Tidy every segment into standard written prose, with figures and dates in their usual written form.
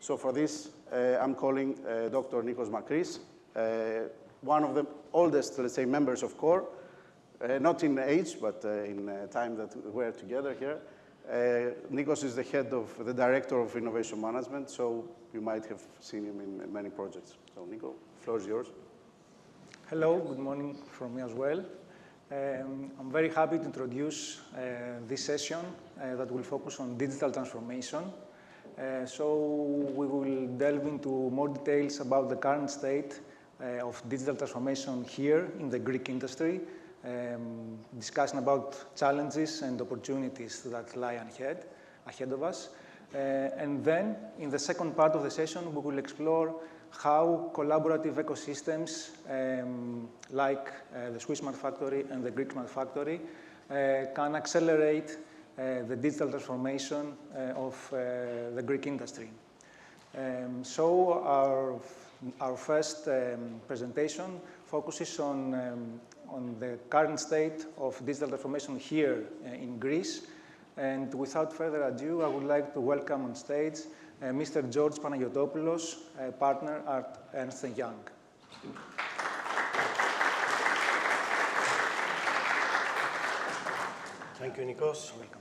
So for this, I'm calling Dr. Nikos Makris, one of the oldest, let's say, members of CORE, not in age, but in time that we're together here. Nikos is the head of the director of innovation management, so you might have seen him in many projects. So Nico, the floor is yours. Hello, good morning from me as well. I'm very happy to introduce this session that will focus on digital transformation. So we will delve into more details about the current state of digital transformation here in the Greek industry, discussing about challenges and opportunities that lie ahead of us. And then, in the second part of the session, we will explore how collaborative ecosystems like the Swiss Smart Factory and the Greek Smart Factory can accelerate the digital transformation of the Greek industry. So our first presentation focuses on the current state of digital transformation here in Greece. And without further ado, I would like to welcome on stage Mr. George Panagiotopoulos, partner at Ernst & Young. Thank you, Nikos. Welcome.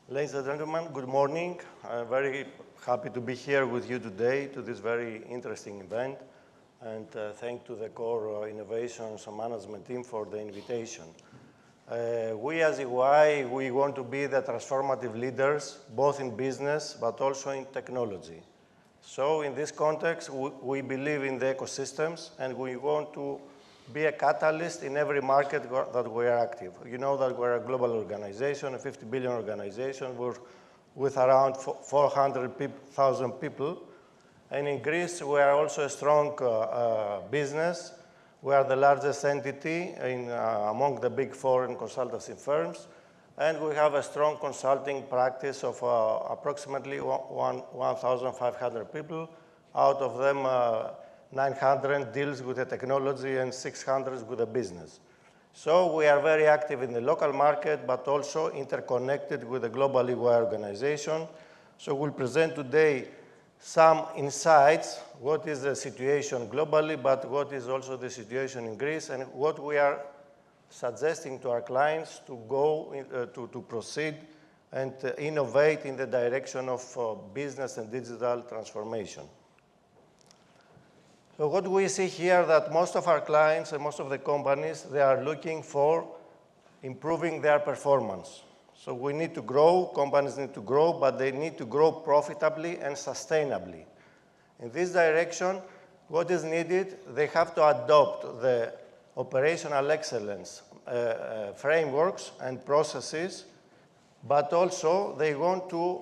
Ladies and gentlemen, good morning. I'm very happy to be here with you today to this very interesting event. And thank to the CORE Innovations and Management team for the invitation. We as EY, we want to be the transformative leaders, both in business, but also in technology. So in this context, we believe in the ecosystems, and we want to be a catalyst in every market that we are active. You know that we're a global organization, a 50 billion organization, we're with around 400,000 people. And in Greece, we are also a strong business. We are the largest entity among the big foreign consultancy firms, and we have a strong consulting practice of approximately 1,500 people. Out of them, 900 deals with the technology and 600 with the business. So we are very active in the local market, but also interconnected with the global EY organization. So we'll present today some insights, what is the situation globally, but what is also the situation in Greece, and what we are suggesting to our clients to go, to proceed and innovate in the direction of business and digital transformation. So what we see here that most of our clients and most of the companies, they are looking for improving their performance. So we need to grow, companies need to grow, but they need to grow profitably and sustainably. In this direction, what is needed, they have to adopt the operational excellence frameworks and processes, but also they want to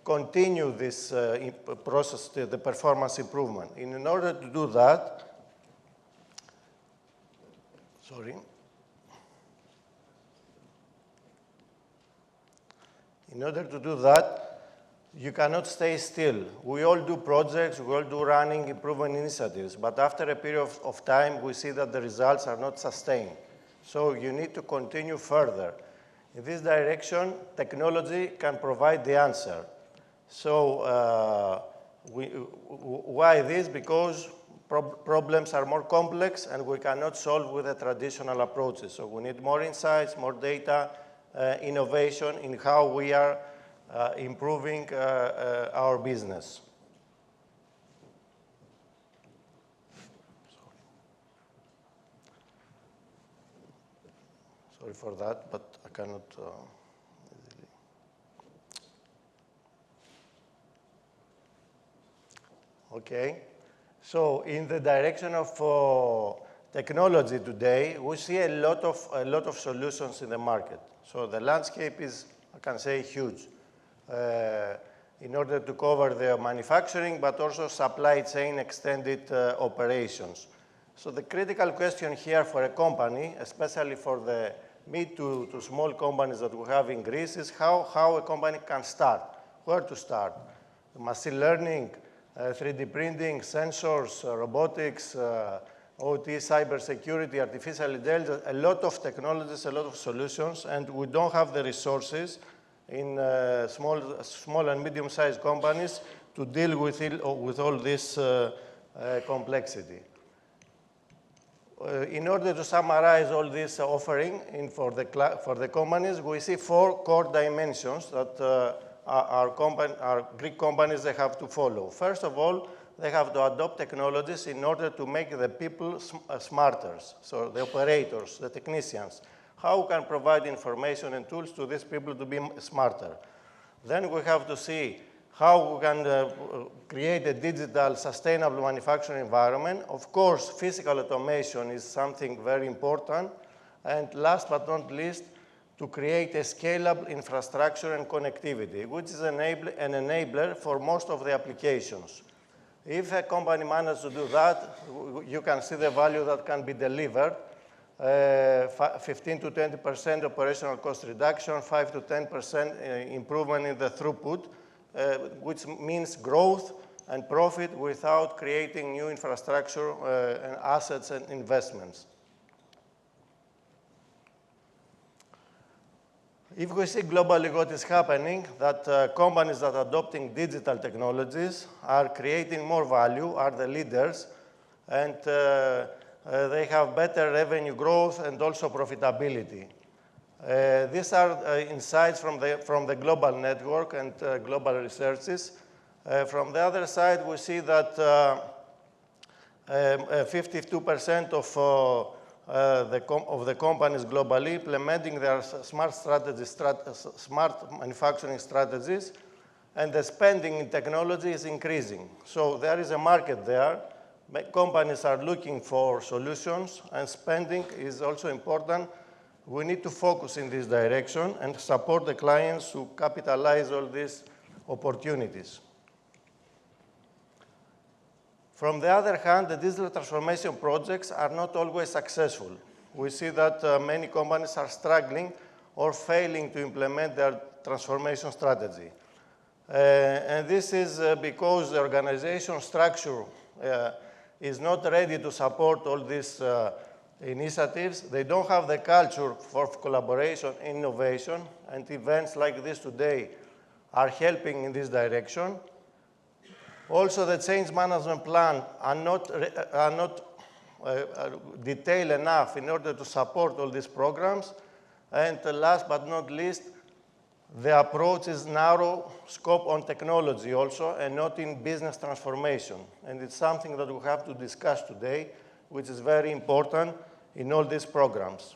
continue this process, the performance improvement. In order to do that, in order to do that, you cannot stay still. We all do projects, we all do running improvement initiatives, but after a period of time, we see that the results are not sustained. So you need to continue further. In this direction, technology can provide the answer. So why this? Because problems are more complex and we cannot solve with the traditional approaches. So we need more insights, more data, innovation in how we are improving our business. Sorry for that, but I cannot easily. Okay, so in the direction of technology today, we see a lot of solutions in the market. So the landscape is, I can say, huge. In order to cover the manufacturing, but also supply chain extended operations. So the critical question here for a company, especially for the mid to small companies that we have in Greece, is how a company can start, where to start. Machine learning, 3D printing, sensors, robotics, OT, cybersecurity, artificial intelligence, a lot of technologies, a lot of solutions, and we don't have the resources in small and medium-sized companies to deal with all this complexity. In order to summarize all this offering for the companies, we see 4 core dimensions that our Greek companies they have to follow. First of all, they have to adopt technologies in order to make the people smarter, so the operators, the technicians. How we can provide information and tools to these people to be smarter. Then we have to see how we can create a digital, sustainable manufacturing environment. Of course, physical automation is something very important. And last but not least, to create a scalable infrastructure and connectivity, which is an enabler for most of the applications. If a company manages to do that, you can see the value that can be delivered. 15 to 20% operational cost reduction, 5 to 10% improvement in the throughput, which means growth and profit without creating new infrastructure and assets and investments. If we see globally what is happening, that companies that are adopting digital technologies are creating more value, are the leaders, and they have better revenue growth and also profitability. These are insights from the global network and global researches. From the other side, we see that 52% of the companies globally implementing their smart manufacturing strategies, and the spending in technology is increasing. So there is a market there. Companies are looking for solutions, and spending is also important. We need to focus in this direction and support the clients to capitalize all these opportunities. From the other hand, the digital transformation projects are not always successful. We see that many companies are struggling or failing to implement their transformation strategy. And this is because the organization structure is not ready to support all these initiatives. They don't have the culture for collaboration, innovation, and events like this today are helping in this direction. Also, the change management plan are not detailed enough in order to support all these programs. And last but not least, the approach is narrow scope on technology also, and not in business transformation. And it's something that we have to discuss today, which is very important in all these programs.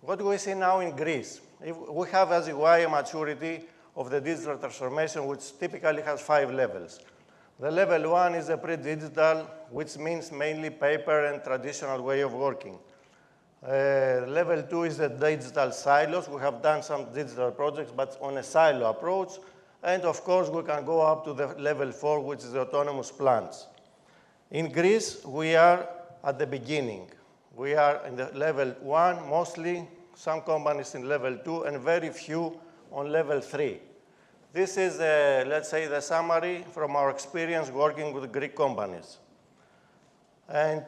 What do we see now in Greece? We have as EY a maturity of the digital transformation, which typically has 5 levels. The level 1 is a pre-digital, which means mainly paper and traditional way of working. Level 2 is the digital silos. We have done some digital projects, but on a silo approach. And of course, we can go up to the level 4, which is the autonomous plants. In Greece, we are at the beginning. We are in the level 1, mostly, some companies in level 2, and very few on level 3. This is, let's say, the summary from our experience working with Greek companies. And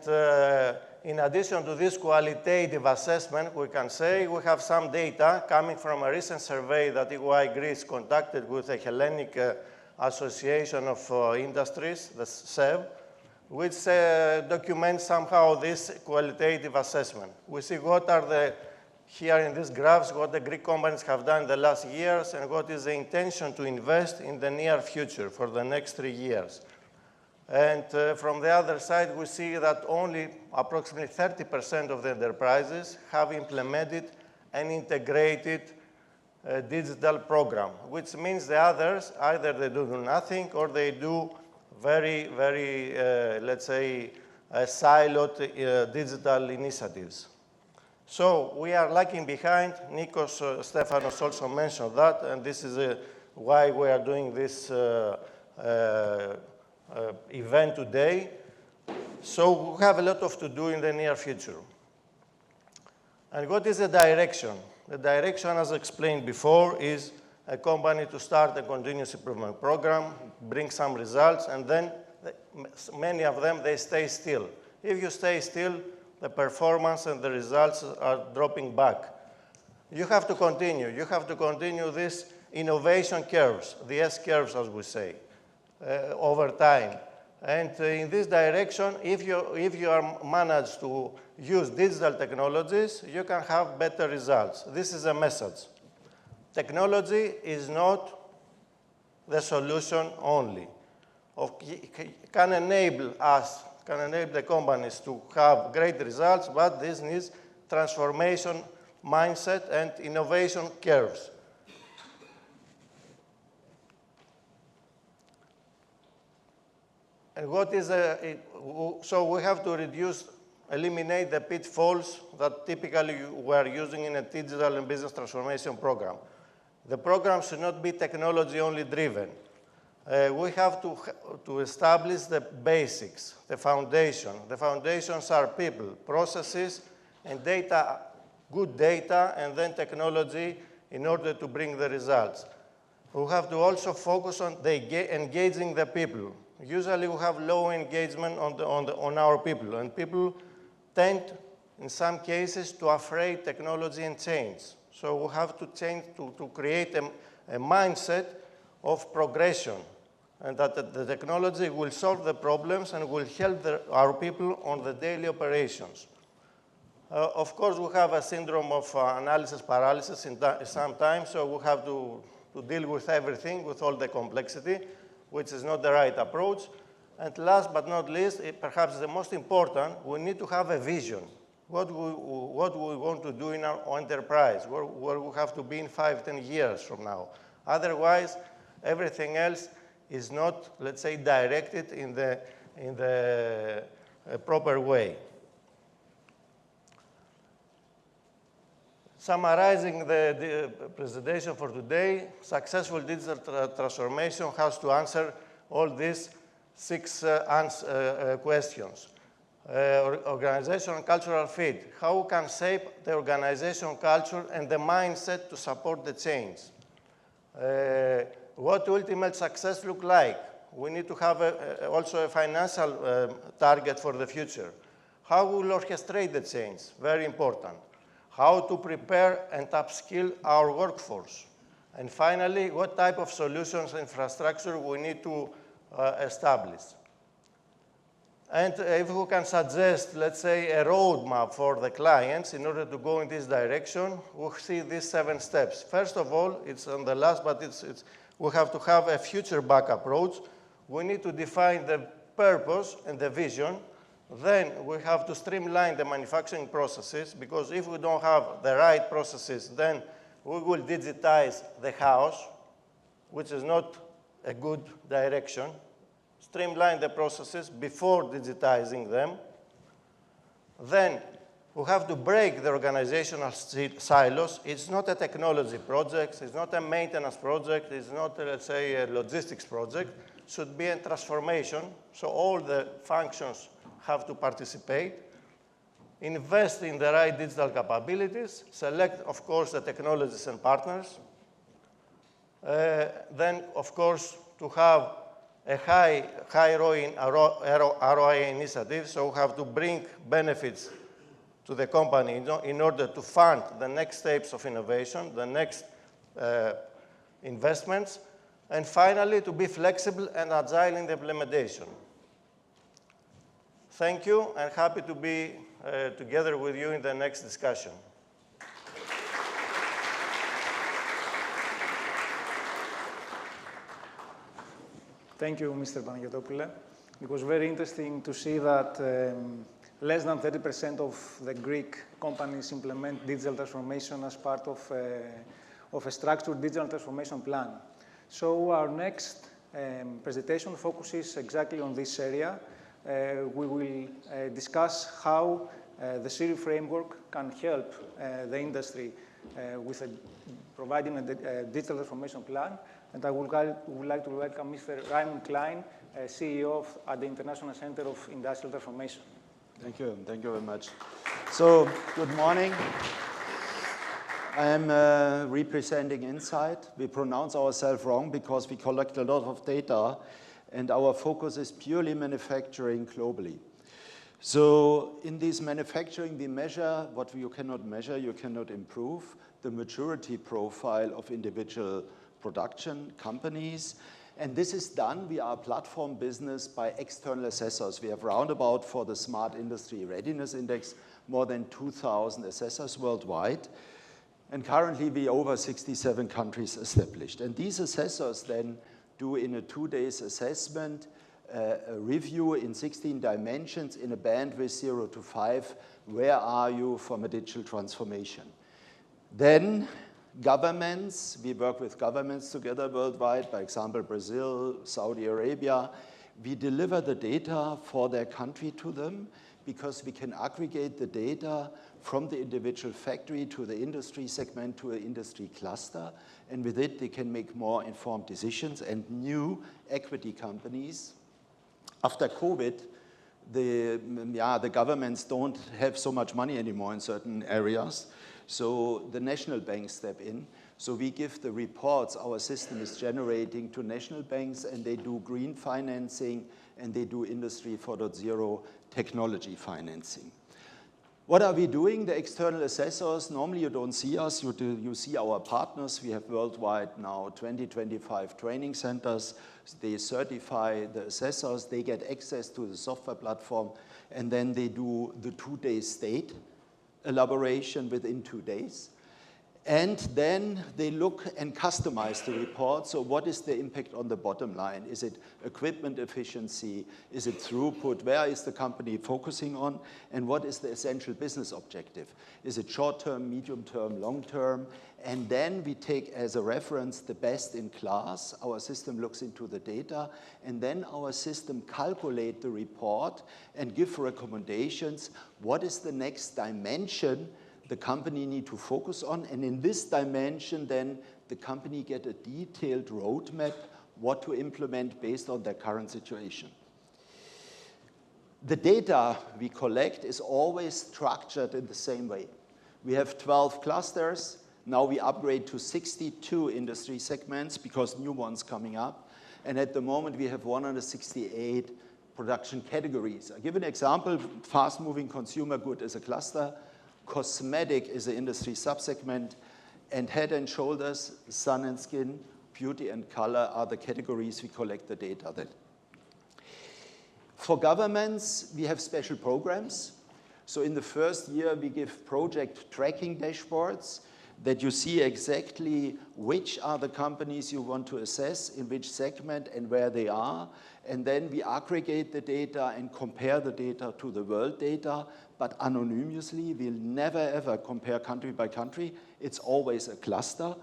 in addition to this qualitative assessment, we can say we have some data coming from a recent survey that EY Greece conducted with the Hellenic Association of Industries, the SEV, which documents somehow this qualitative assessment. We see what are the here in these graphs, what the Greek companies have done in the last years and what is the intention to invest in the near future for the next 3 years. And from the other side, we see that only approximately 30% of the enterprises have implemented an integrated digital program, which means the others, either they do nothing or they do very, very, let's say, siloed digital initiatives. So we are lagging behind. Nikos Stefanos also mentioned that, and this is why we are doing this event today. So we have a lot to do in the near future. And what is the direction? The direction, as explained before, is a company to start a continuous improvement program, bring some results, and then many of them, they stay still. If you stay still, the performance and the results are dropping back. you have to continue. You have to continue this innovation curves, the S curves, as we say, over time. And in this direction, if you are managed to use digital technologies, you can have better results. This is a message. Technology is not the solution only. Can enable us, can enable the companies to have great results, but this needs transformation mindset and innovation curves. And what is so we have to eliminate the pitfalls that typically we are using in a digital and business transformation program. The program should not be technology only driven. We have to establish the basics, the foundation. The foundations are people, processes, and data, good data, and then technology in order to bring the results. We have to also focus on engaging the people. Usually we have low engagement on our people, and people tend, in some cases, to afraid technology and change. So we have to change to create a mindset of progression, and that the technology will solve the problems and will help our people on the daily operations. Of course, we have a syndrome of analysis paralysis sometimes, so we have to deal with everything, with all the complexity, which is not the right approach. And last but not least, perhaps the most important, we need to have a vision. What we want to do in our enterprise, where we have to be in 5, 10 years from now. Otherwise, everything else is not, let's say, directed in the proper way. Summarizing the presentation for today, successful digital transformation has to answer all these 6 questions. Organizational and cultural fit. How can shape the organizational culture and the mindset to support the change? What ultimate success look like? We need to have also a financial target for the future. How will orchestrate the change? Very important. How to prepare and upskill our workforce. And finally, what type of solutions and infrastructure we need to establish. And if we can suggest, let's say, a roadmap for the clients in order to go in this direction, we'll see these 7 steps. First of all, it's on the last, but we have to have a future-back approach. We need to define the purpose and the vision. Then we have to streamline the manufacturing processes, because if we don't have the right processes, then we will digitize the house, which is not a good direction. Streamline the processes before digitizing them. Then we have to break the organizational silos. It's not a technology project. It's not a maintenance project. It's not, let's say, a logistics project. It should be a transformation. So all the functions have to participate. Invest in the right digital capabilities. Select, of course, the technologies and partners. Then, of course, to have a high ROI initiative, so we have to bring benefits to the company in order to fund the next steps of innovation, the next investments, and finally, to be flexible and agile in the implementation. Thank you, and happy to be together with you in the next discussion. Thank you, Mr. Panagiotopoulos. It was very interesting to see that less than 30% of the Greek companies implement digital transformation as part of a structured digital transformation plan. So our next presentation focuses exactly on this area. We will discuss how the SIRI framework can help the industry with providing a digital transformation plan. And I would like to welcome Mr. Raimund Klein, CEO at the International Center of Industrial Transformation. Thank you very much. So, good morning. I am representing INCIT. We pronounce ourselves wrong because we collect a lot of data, and our focus is purely manufacturing globally. So in this manufacturing, we measure what you cannot measure, you cannot improve, the maturity profile of individual production companies. And this is done, we are a platform business, by external assessors. We have roundabout, for the Smart Industry Readiness Index, more than 2,000 assessors worldwide. And currently, we over 67 countries established. And these assessors then do, in a 2-day assessment, a review in 16 dimensions in a bandwidth 0 to 5. Where are you from a digital transformation? Then governments, we work with governments together worldwide, by example, Brazil, Saudi Arabia. We deliver the data for their country to them because we can aggregate the data from the individual factory to the industry segment to an industry cluster. And with it, they can make more informed decisions. And new equity companies, after COVID, the governments don't have so much money anymore in certain areas. So the national banks step in. So we give the reports our system is generating to national banks, and they do green financing, and they do Industry 4.0 technology financing. What are we doing? The external assessors, normally you don't see us, you see our partners. We have worldwide now 25 training centers. They certify the assessors, they get access to the software platform, and then they do the 2-day state elaboration within 2 days. And then they look and customize the report. So what is the impact on the bottom line? Is it equipment efficiency? Is it throughput? Where is the company focusing on? And what is the essential business objective? Is it short-term, medium-term, long-term? And then we take as a reference the best in class. Our system looks into the data, and then our system calculates the report and give recommendations. What is the next dimension the company need to focus on? And in this dimension, then the company get a detailed roadmap what to implement based on their current situation. The data we collect is always structured in the same way. We have 12 clusters. Now we upgrade to 62 industry segments because new ones coming up. And at the moment, we have 168 production categories. I'll give an example. Fast-moving consumer good is a cluster. Cosmetic is an industry subsegment, and head and shoulders, sun and skin, beauty and color are the categories we collect the data then. For governments, we have special programs. So in the first year, we give project tracking dashboards that you see exactly which are the companies you want to assess, in which segment and where they are. And then we aggregate the data and compare the data to the world data, but anonymously. We'll never, ever compare country by country. It's always a cluster.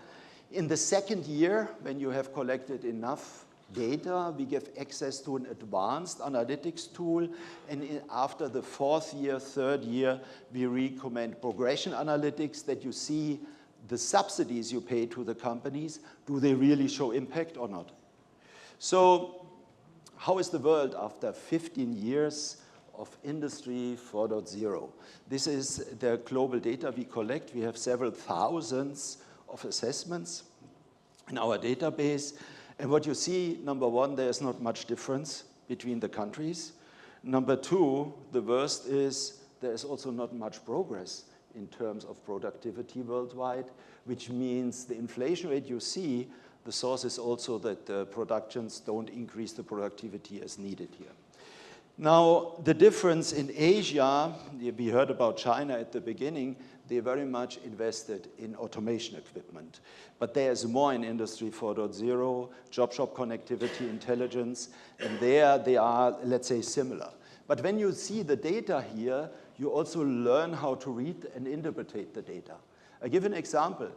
In the second year, when you have collected enough data, we give access to an advanced analytics tool. And after the fourth year, third year, we recommend progression analytics that you see the subsidies you pay to the companies. Do they really show impact or not? So how is the world after 15 years of Industry 4.0? This is the global data we collect. We have several thousands of assessments in our database. And what you see, number one, there's not much difference between the countries. Number two, the worst is there's also not much progress in terms of productivity worldwide, which means the inflation rate you see, the source is also that the productions don't increase the productivity as needed here. Now, the difference in Asia, we heard about China at the beginning, they very much invested in automation equipment. But there's more in Industry 4.0, job shop connectivity, intelligence, and there they are, let's say, similar. But when you see the data here, you also learn how to read and interpret the data. I give an example.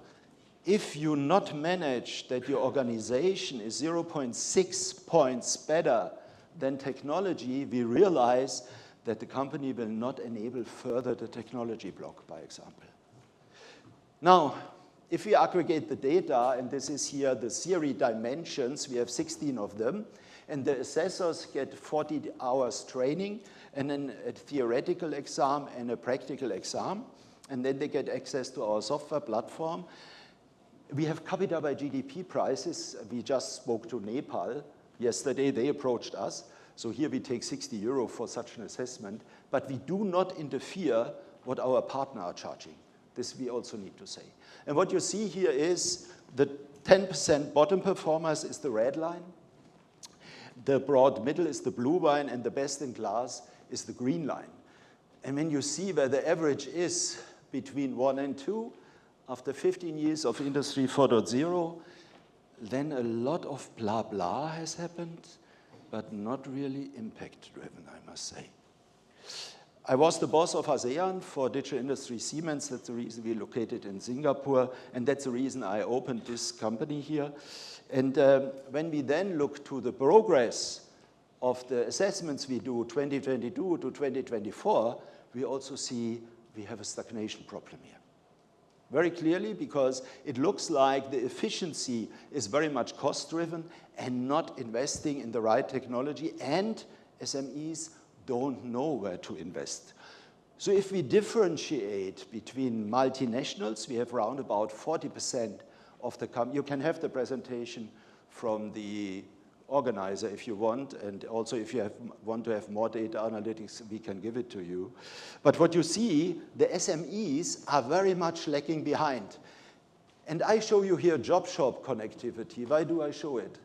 If you not manage that your organization is 0.6 points better than technology, we realize that the company will not enable further the technology block, by example. Now, if we aggregate the data, and this is here the SIRI dimensions, we have 16 of them, and the assessors get 40 hours training, and then a theoretical exam and a practical exam, and then they get access to our software platform. We have capita by GDP prices. We just spoke to Nepal yesterday. They approached us. So here we take 60 euro for such an assessment, but we do not interfere what our partner are charging. This we also need to say. And what you see here is the 10% bottom performers is the red line. The broad middle is the blue line, and the best in class is the green line. And when you see where the average is between 1 and 2, after 15 years of Industry 4.0, then a lot of blah blah has happened, but not really impact-driven, I must say. I was the boss of ASEAN for Digital Industry Siemens. That's the reason we located in Singapore, and that's the reason I opened this company here. And when we then look to the progress of the assessments we do 2022 to 2024, we also see we have a stagnation problem here. Very clearly, because it looks like the efficiency is very much cost-driven and not investing in the right technology, and SMEs don't know where to invest. So if we differentiate between multinationals, we have around about 40% of the company. You can have the presentation from the organizer if you want, and also if you want to have more data analytics, we can give it to you. But what you see, the SMEs are very much lagging behind. And I show you here job shop connectivity. Why do I show it?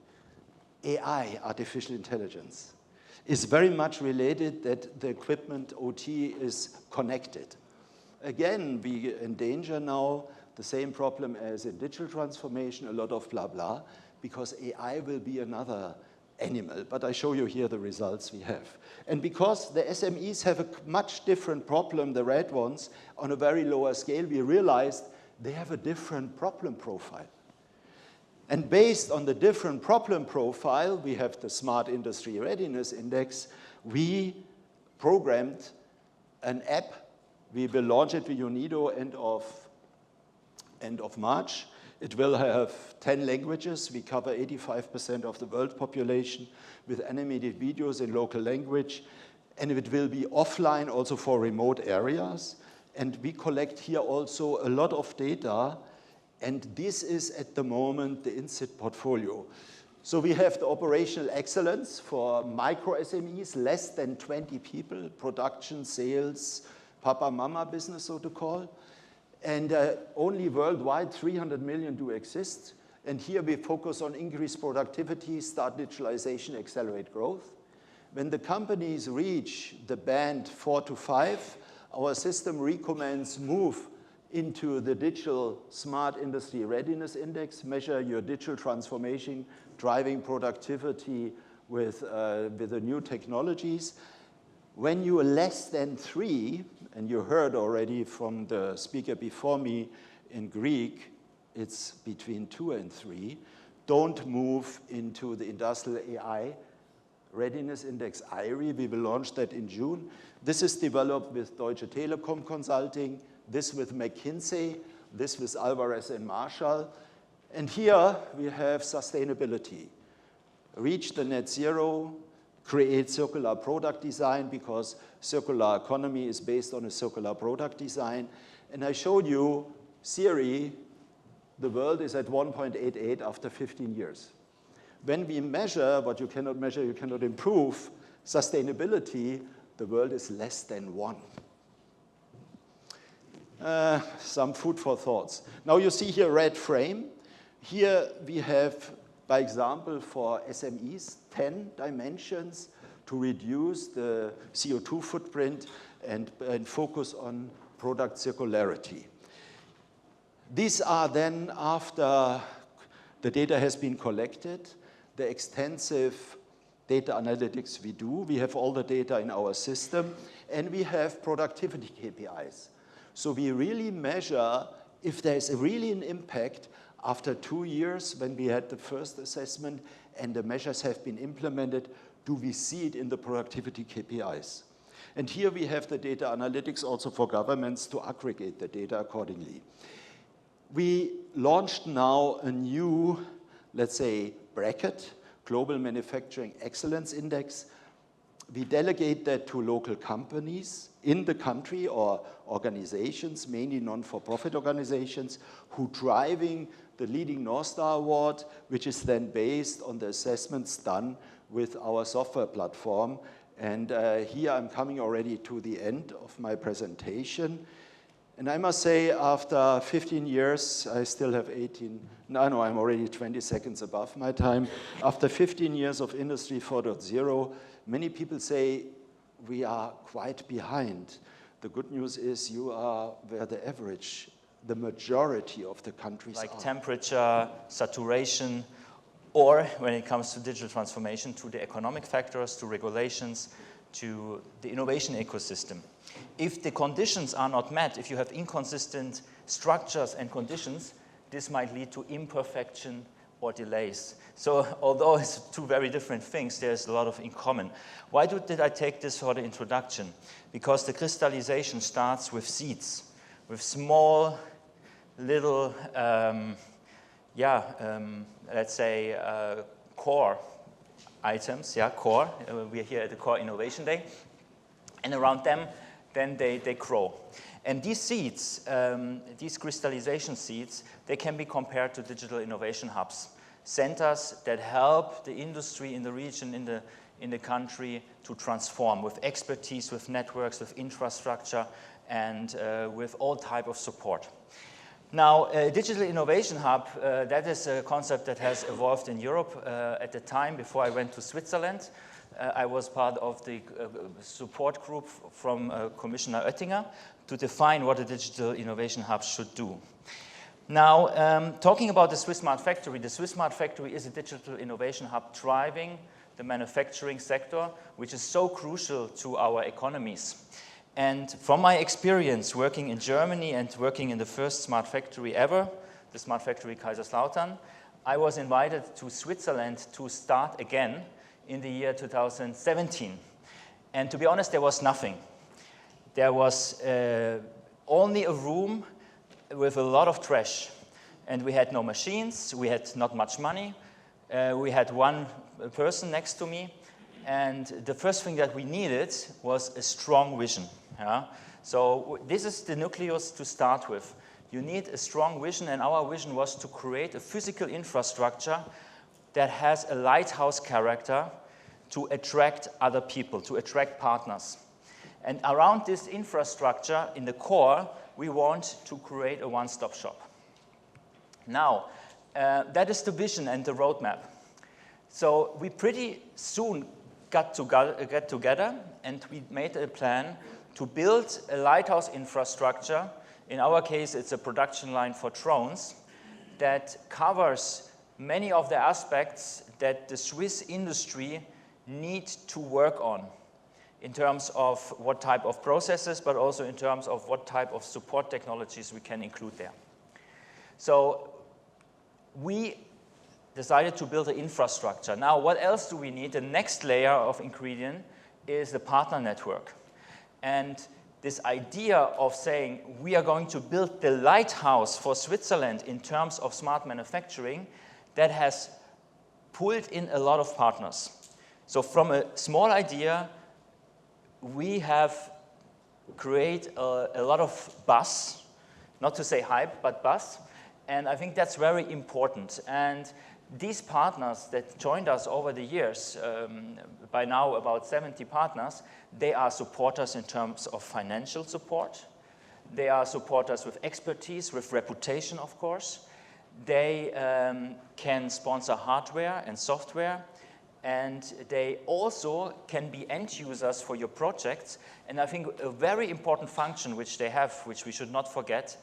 AI, artificial intelligence, is very much related that the equipment OT is connected. Again, we endanger now the same problem as in digital transformation, a lot of blah blah, because AI will be another animal, but I show you here the results we have. And because the SMEs have a much different problem, the red ones, on a very lower scale, we realized they have a different problem profile. And based on the different problem profile, we have the Smart Industry Readiness Index, we programmed an app. We will launch it with UNIDO end of March. It will have 10 languages. We cover 85% of the world population with animated videos in local language. And it will be offline also for remote areas. And we collect here also a lot of data. And this is at the moment the INCIT portfolio. So we have the operational excellence for micro SMEs, less than 20 people, production, sales, papa, mama business, so to call. And only worldwide 300 million do exist. And here we focus on increased productivity, start digitalization, accelerate growth. When the companies reach the band 4 to 5, our system recommends move into the digital Smart Industry Readiness Index, measure your digital transformation, driving productivity with the new technologies. When you are less than 3, and you heard already from the speaker before me in Greek, it's between 2 and 3, don't move into the Industrial AI Readiness Index IRI. We will launch that in June. This is developed with Deutsche Telekom Consulting, this with McKinsey, this with Alvarez and Marshall. And here we have sustainability. Reach the net zero, create circular product design, because circular economy is based on a circular product design. And I showed you SIRI, the world is at 1.88 after 15 years. When we measure what you cannot measure, you cannot improve, sustainability, the world is less than 1. Some food for thoughts. Now you see here red frame. Here we have, by example, for SMEs, 10 dimensions to reduce the CO2 footprint and focus on product circularity. These are then, after the data has been collected, the extensive data analytics we do. We have all the data in our system, and we have productivity KPIs. So we really measure if there's really an impact after 2 years when we had the first assessment and the measures have been implemented, do we see it in the productivity KPIs? And here we have the data analytics also for governments to aggregate the data accordingly. We launched now a new, let's say, bracket, Global Manufacturing Excellence Index. We delegate that to local companies in the country or organizations, mainly non-for-profit organizations, who driving the leading North Star Award, which is then based on the assessments done with our software platform. And here I'm coming already to the end of my presentation. And I must say, after 15 years, I still have 18, no, I'm already 20 seconds above my time. After 15 years of Industry 4.0, many people say we are quite behind. The good news is you are where the average, the majority of the countries like are. Temperature, saturation, or when it comes to digital transformation, to the economic factors, to regulations, to the innovation ecosystem. If the conditions are not met, if you have inconsistent structures and conditions, this might lead to imperfection or delays. So although it's two very different things, there's a lot of in common. Why did I take this for the introduction? Because the crystallization starts with seeds, with small little, let's say, core items, core. We're here at the Core Innovation Day. And around them, then they grow. And these seeds, these crystallization seeds, they can be compared to digital innovation hubs, centers that help the industry in the region, in the country to transform with expertise, with networks, with infrastructure, and with all type of support. Now, a digital innovation hub, that is a concept that has evolved in Europe. At the time, before I went to Switzerland, I was part of the support group from Commissioner Oettinger to define what a digital innovation hub should do. Now, talking about the Swiss Smart Factory is a digital innovation hub driving the manufacturing sector, which is so crucial to our economies. And from my experience working in Germany and working in the first smart factory ever, the Smart Factory Kaiserslautern, I was invited to Switzerland to start again in the year 2017. And to be honest, there was nothing. There was only a room with a lot of trash. And we had no machines, we had not much money. We had one person next to me. And the first thing that we needed was a strong vision. So this is the nucleus to start with. You need a strong vision, and our vision was to create a physical infrastructure that has a lighthouse character to attract other people, to attract partners. And around this infrastructure, in the core, we want to create a one-stop shop. Now, that is the vision and the roadmap. So we pretty soon got together, and we made a plan to build a lighthouse infrastructure. In our case, it's a production line for drones that covers many of the aspects that the Swiss industry needs to work on in terms of what type of processes, but also in terms of what type of support technologies we can include there. So we decided to build an infrastructure. Now, what else do we need? The next layer of ingredient is the partner network. And this idea of saying we are going to build the lighthouse for Switzerland in terms of smart manufacturing, that has pulled in a lot of partners. So from a small idea, we have created a lot of buzz, not to say hype, but buzz. And I think that's very important. And these partners that joined us over the years, by now about 70 partners, they are supporters in terms of financial support. They are supporters with expertise, with reputation, of course. They can sponsor hardware and software. And they also can be end users for your projects. And I think a very important function which they have, which we should not forget,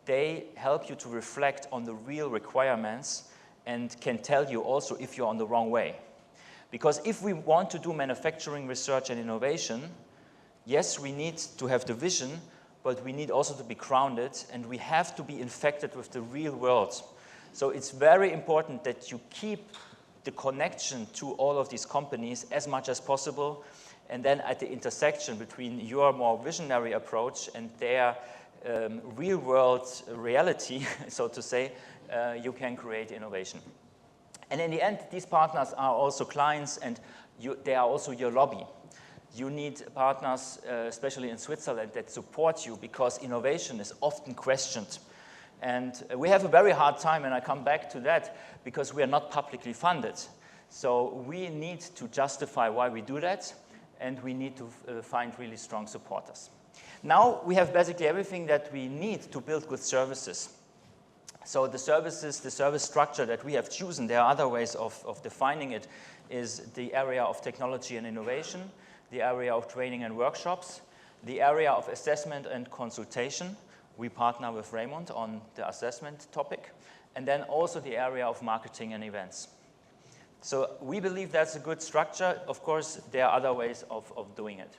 they help you to reflect on the real requirements and can tell you also if you're on the wrong way. Because if we want to do manufacturing research and innovation, yes, we need to have the vision, but we need also to be grounded, and we have to be infected with the real world. So it's very important that you keep the connection to all of these companies as much as possible, and then at the intersection between your more visionary approach and their real-world reality, so to say, you can create innovation. And in the end, these partners are also clients, and they are also your lobby. You need partners, especially in Switzerland, that support you, because innovation is often questioned. And we have a very hard time, and I come back to that, because we are not publicly funded. So we need to justify why we do that, and we need to find really strong supporters. Now we have basically everything that we need to build good services. So the services, the service structure that we have chosen, there are other ways of defining it, is the area of technology and innovation, the area of training and workshops, the area of assessment and consultation. We partner with Raimund on the assessment topic, and then also the area of marketing and events. So we believe that's a good structure. Of course, there are other ways of doing it.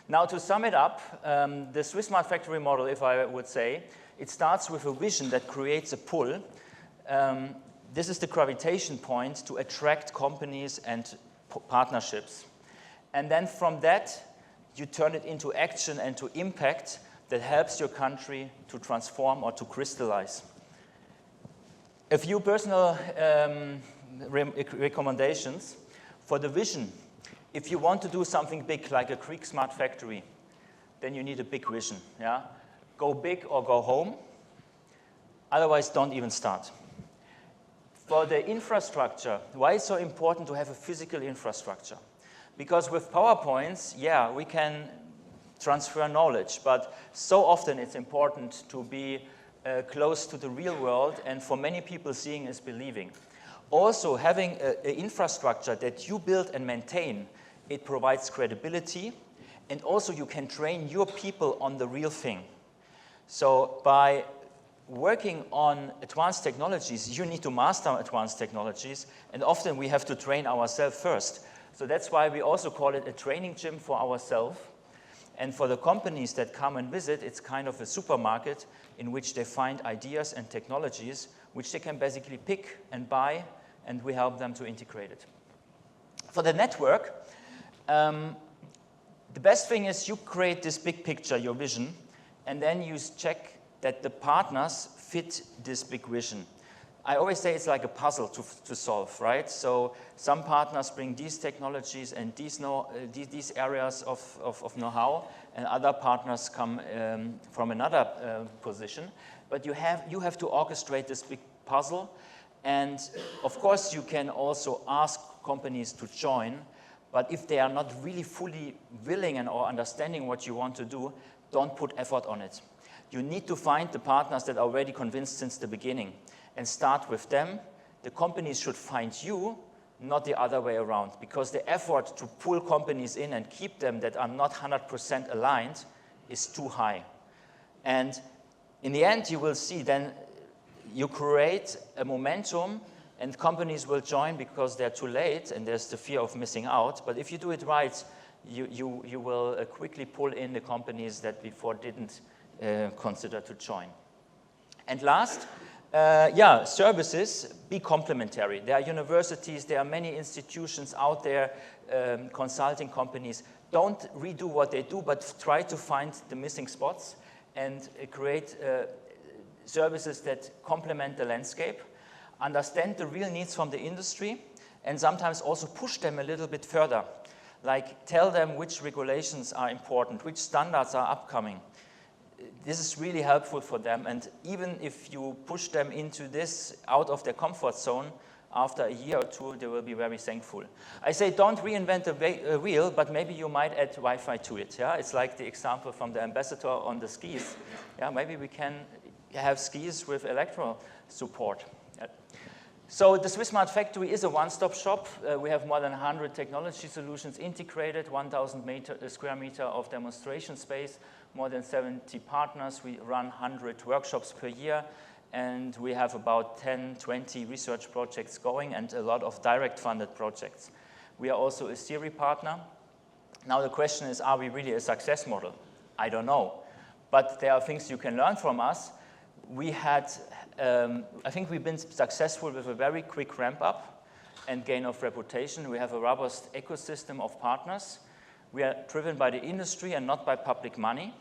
Now, to sum it up, the Swiss Smart Factory model, if I would say, it starts with a vision that creates a pull. This is the gravitation point to attract companies and partnerships. And then from that, you turn it into action and to impact that helps your country to transform or to crystallize. A few personal recommendations for the vision. If you want to do something big, like a Greek smart factory, then you need a big vision. Yeah? Go big or go home. Otherwise, don't even start. For the infrastructure, why it's so important to have a physical infrastructure? Because with PowerPoints, yeah, we can transfer knowledge, but so often it's important to be close to the real world, and for many people, seeing is believing. Also, having an infrastructure that you build and maintain, it provides credibility, and also you can train your people on the real thing. So by working on advanced technologies, you need to master advanced technologies, and often we have to train ourselves first. So that's why we also call it a training gym for ourselves. And for the companies that come and visit, it's kind of a supermarket in which they find ideas and technologies which they can basically pick and buy, and we help them to integrate it. For the network, the best thing is you create this big picture, your vision, and then you check that the partners fit this big vision. I always say it's like a puzzle to solve, right? So some partners bring these technologies and these areas of know-how, and other partners come from another position. But you have to orchestrate this big puzzle. And of course, you can also ask companies to join, but if they are not really fully willing or understanding what you want to do, don't put effort on it. You need to find the partners that are already convinced since the beginning and start with them. The companies should find you, not the other way around, because the effort to pull companies in and keep them that are not 100% aligned is too high. And in the end, you will see then you create a momentum and companies will join because they're too late and there's the fear of missing out. But if you do it right, you will quickly pull in the companies that before didn't consider to join. And last, services, be complementary. There are universities, there are many institutions out there, consulting companies. Don't redo what they do, but try to find the missing spots and create services that complement the landscape, understand the real needs from the industry, and sometimes also push them a little bit further. Like tell them which regulations are important, which standards are upcoming. This is really helpful for them, and even if you push them into this out of their comfort zone, after a year or two, they will be very thankful. I say don't reinvent the wheel, but maybe you might add Wi-Fi to it. Yeah? It's like the example from the ambassador on the skis. Yeah, maybe we can have skis with electro support. Yeah. So the Swiss Smart Factory is a one-stop shop. We have more than 100 technology solutions integrated, 1,000 square meter of demonstration space, more than 70 partners. We run 100 workshops per year, and we have about 10, 20 research projects going and a lot of direct funded projects. We are also a SIRI partner. Now the question is, are we really a success model? I don't know, but there are things you can learn from us. We had, I think we've been successful with a very quick ramp up and gain of reputation. We have a robust ecosystem of partners. We are driven by the industry and not by public money.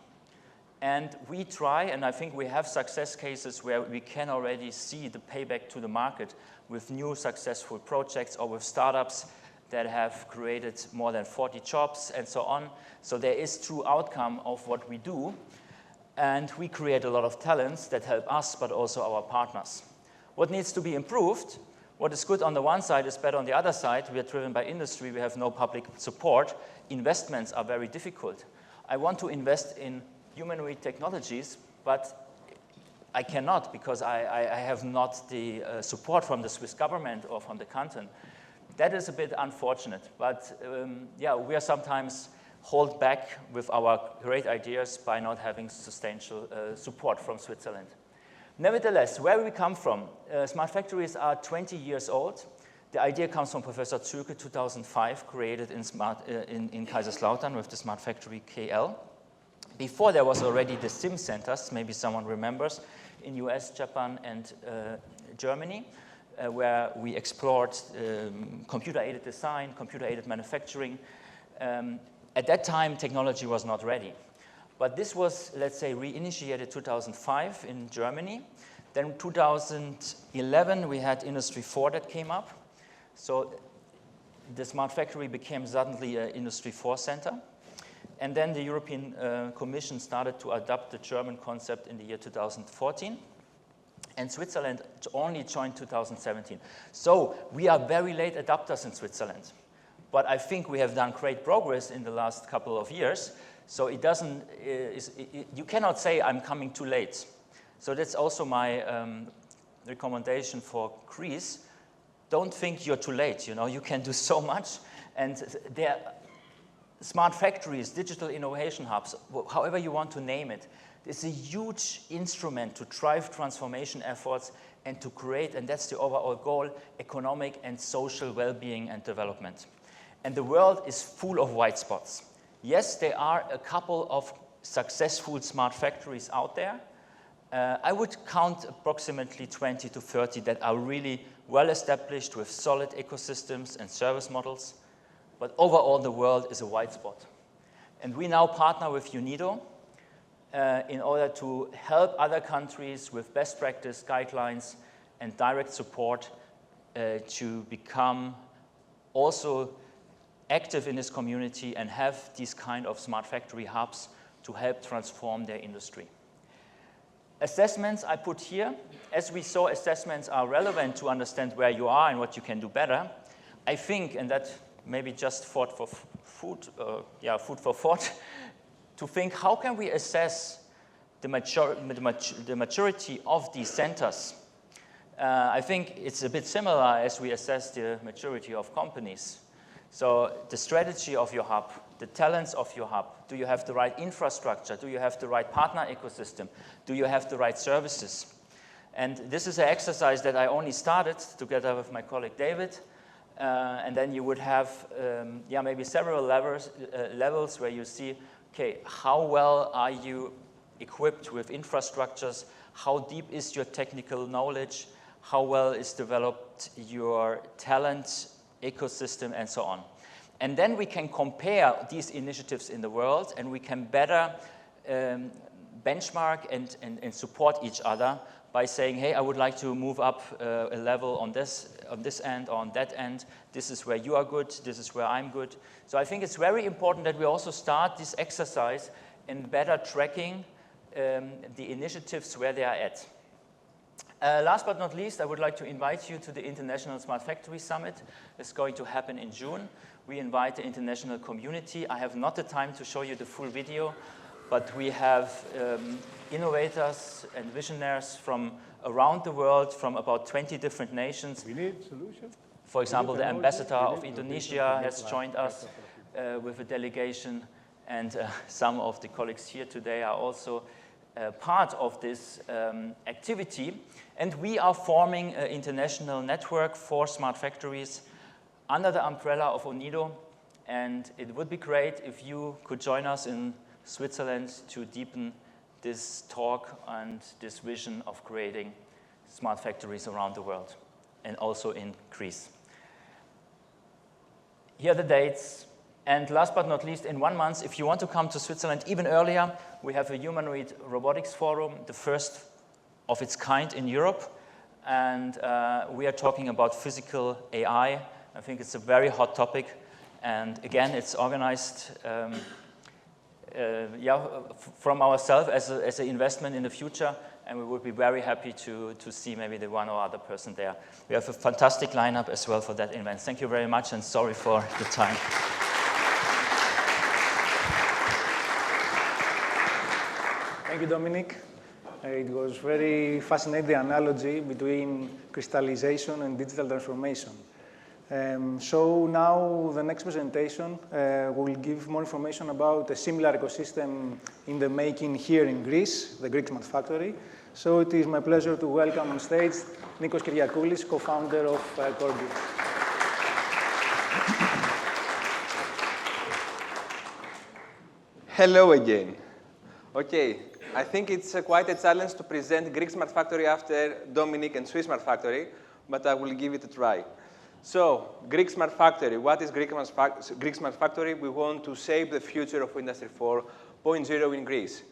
And we try, and I think we have success cases where we can already see the payback to the market with new successful projects or with startups that have created more than 40 jobs and so on. So there is true outcome of what we do. And we create a lot of talents that help us, but also our partners. What needs to be improved? What is good on the one side is better on the other side. We are driven by industry. We have no public support. Investments are very difficult. I want to invest in humanoid technologies, but I cannot because I have not the support from the Swiss government or from the canton. That is a bit unfortunate, but yeah, we are sometimes held back with our great ideas by not having substantial support from Switzerland. Nevertheless, where we come from, smart factories are 20 years old. The idea comes from Professor Zürke, 2005, created in Kaiserslautern with the Smart Factory KL. Before there was already the SIM centers, maybe someone remembers, in US, Japan, and Germany, where we explored computer-aided design, computer-aided manufacturing. At that time, technology was not ready. But this was, let's say, reinitiated 2005 in Germany. Then 2011, we had Industry 4 that came up. So the Smart Factory became suddenly an Industry 4 center. And then the European Commission started to adopt the German concept in the year 2014. And Switzerland only joined 2017. So we are very late adopters in Switzerland. But I think we have done great progress in the last couple of years. So it doesn't, you cannot say I'm coming too late. So that's also my recommendation for Greece. Don't think you're too late, you know, you can do so much. And there, smart factories, digital innovation hubs, however you want to name it, is a huge instrument to drive transformation efforts and to create, and that's the overall goal, economic and social well-being and development. And the world is full of white spots. Yes, there are a couple of successful smart factories out there. I would count approximately 20 to 30 that are really well established with solid ecosystems and service models. But overall, the world is a white spot. And we now partner with UNIDO in order to help other countries with best practice guidelines and direct support to become also active in this community and have these kind of smart factory hubs to help transform their industry. Assessments I put here. As we saw, assessments are relevant to understand where you are and what you can do better. I think, and that maybe just food for thought, to think how can we assess the maturity of these centers. I think it's a bit similar as we assess the maturity of companies. So the strategy of your hub, the talents of your hub, do you have the right infrastructure? Do you have the right partner ecosystem? Do you have the right services? And this is an exercise that I only started together with my colleague David. And then you would have maybe several levels where you see, okay, how well are you equipped with infrastructures? How deep is your technical knowledge? How well is developed your talent ecosystem, and so on. And then we can compare these initiatives in the world, and we can better benchmark and support each other by saying, hey, I would like to move up a level on this end, on that end. This is where you are good. This is where I'm good. So I think it's very important that we also start this exercise in better tracking the initiatives where they are at. Last but not least, I would like to invite you to the International Smart Factory Summit. It's going to happen in June. We invite the international community. I have not the time to show you the full video, but we have innovators and visionaries from around the world, from about 20 different nations. We need solutions. For example, the ambassador of Indonesia has joined us with a delegation, and some of the colleagues here today are also part of this activity. And we are forming an international network for smart factories under the umbrella of UNIDO. And it would be great if you could join us in Switzerland to deepen this talk and this vision of creating smart factories around the world, and also in Greece. Here are the dates. And last but not least, in 1 month, if you want to come to Switzerland even earlier, we have a humanoid robotics forum, the first of its kind in Europe. And we are talking about physical AI. I think it's a very hot topic. And again, it's organized from ourselves as an investment in the future, and we would be very happy to see maybe the one or other person there. We have a fantastic lineup as well for that event. Thank you very much, and sorry for the time. Thank you, Dominic. It was very fascinating analogy between crystallization and digital transformation. So now the next presentation will give more information about a similar ecosystem in the making here in Greece, the Greek Smart Factory. So it is my pleasure to welcome on stage Nikos Kyriakoulis, co-founder of Corby. Hello again. Okay, I think it's quite a challenge to present Greek Smart Factory after Dominic and Swiss Smart Factory, but I will give it a try. So, Greek Smart Factory. What is Greek Smart Factory? We want to shape the future of Industry 4.0 in Greece.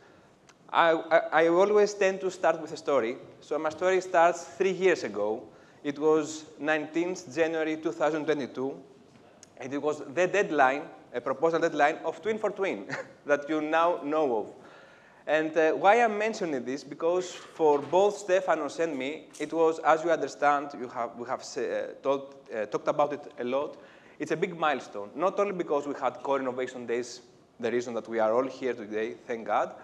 I always tend to start with a story. So my story starts 3 years ago. It was 19th January 2022, and it was the deadline, a proposal deadline of Twin4Twin that you now know of. And why I'm mentioning this, because for both Stefanos and me, it was, as you understand, we have talked about it a lot, it's a big milestone. Not only because we had Core Innovation Days, the reason that we are all here today, thank God,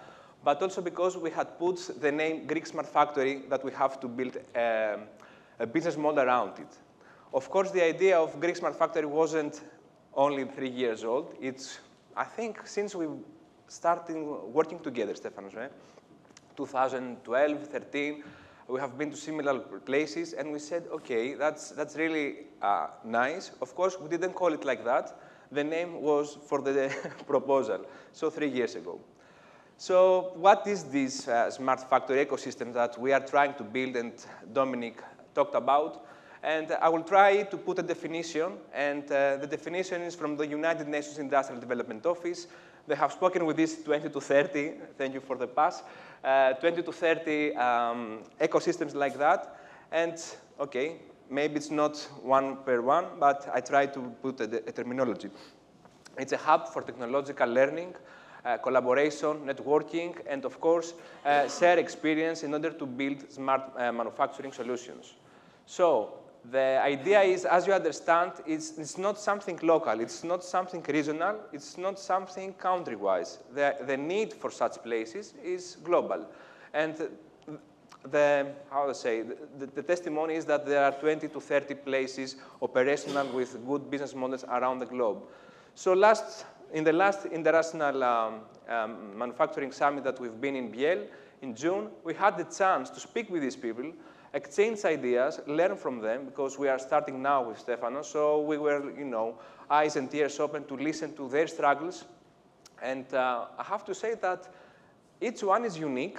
but also because we had put the name Greek Smart Factory, that we have to build a business model around it. Of course, the idea of Greek Smart Factory wasn't only 3 years old. It's, I think, since we started working together, Stefanos, right? 2012, 13, we have been to similar places, and we said, okay, that's really nice. Of course, we didn't call it like that. The name was for the proposal, so 3 years ago. So what is this smart factory ecosystem that we are trying to build, and Dominic talked about? And I will try to put a definition, and the definition is from the United Nations Industrial Development Office. They have spoken with this 20 to 30, thank you for the pass, 20 to 30 ecosystems like that. And okay, maybe it's not one per one, but I try to put a terminology. It's a hub for technological learning, collaboration, networking, and of course, share experience in order to build smart manufacturing solutions. So the idea is, as you understand, it's not something local, it's not something regional, it's not something country-wise. The need for such places is global. And the testimony is that there are 20 to 30 places operational with good business models around the globe. So in the last International Manufacturing Summit that we've been in Biel in June, we had the chance to speak with these people, exchange ideas, learn from them, because we are starting now with Stefanos. So we were, eyes and ears open to listen to their struggles. And I have to say that each one is unique,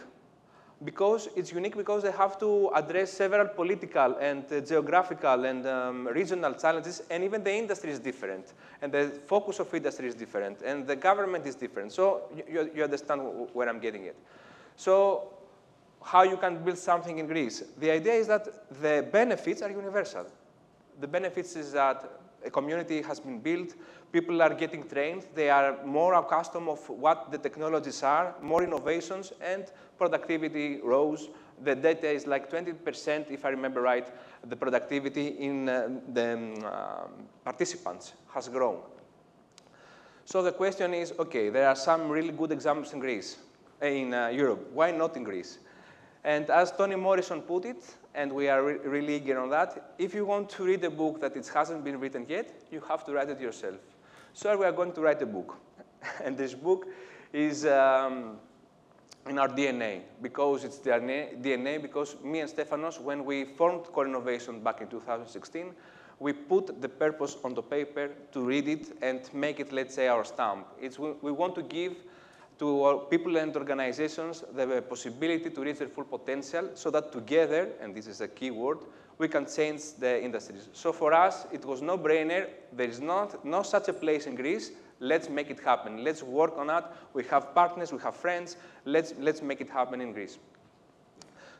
because they have to address several political and geographical and regional challenges, and even the industry is different, and the focus of industry is different, and the government is different. So you understand where I'm getting at. So how you can build something in Greece. The idea is that the benefits are universal. The benefits is that a community has been built, people are getting trained, they are more accustomed of what the technologies are, more innovations, and productivity rose. The data is like 20%, if I remember right, the productivity in the participants has grown. So the question is, okay, there are some really good examples in Greece, in Europe. Why not in Greece? And as Toni Morrison put it, and we are really eager on that, if you want to read a book that it hasn't been written yet, you have to write it yourself. So we are going to write a book. And this book is in our DNA, because it's their DNA, because me and Stefanos, when we formed Core Innovation back in 2016, we put the purpose on the paper to read it and make it, let's say, our stamp. We want to give to our people and organizations the possibility to reach their full potential, so that together, and this is a key word, we can change the industries. So for us, it was no-brainer. There is no such a place in Greece. Let's make it happen. Let's work on that. We have partners, we have friends. Let's make it happen in Greece.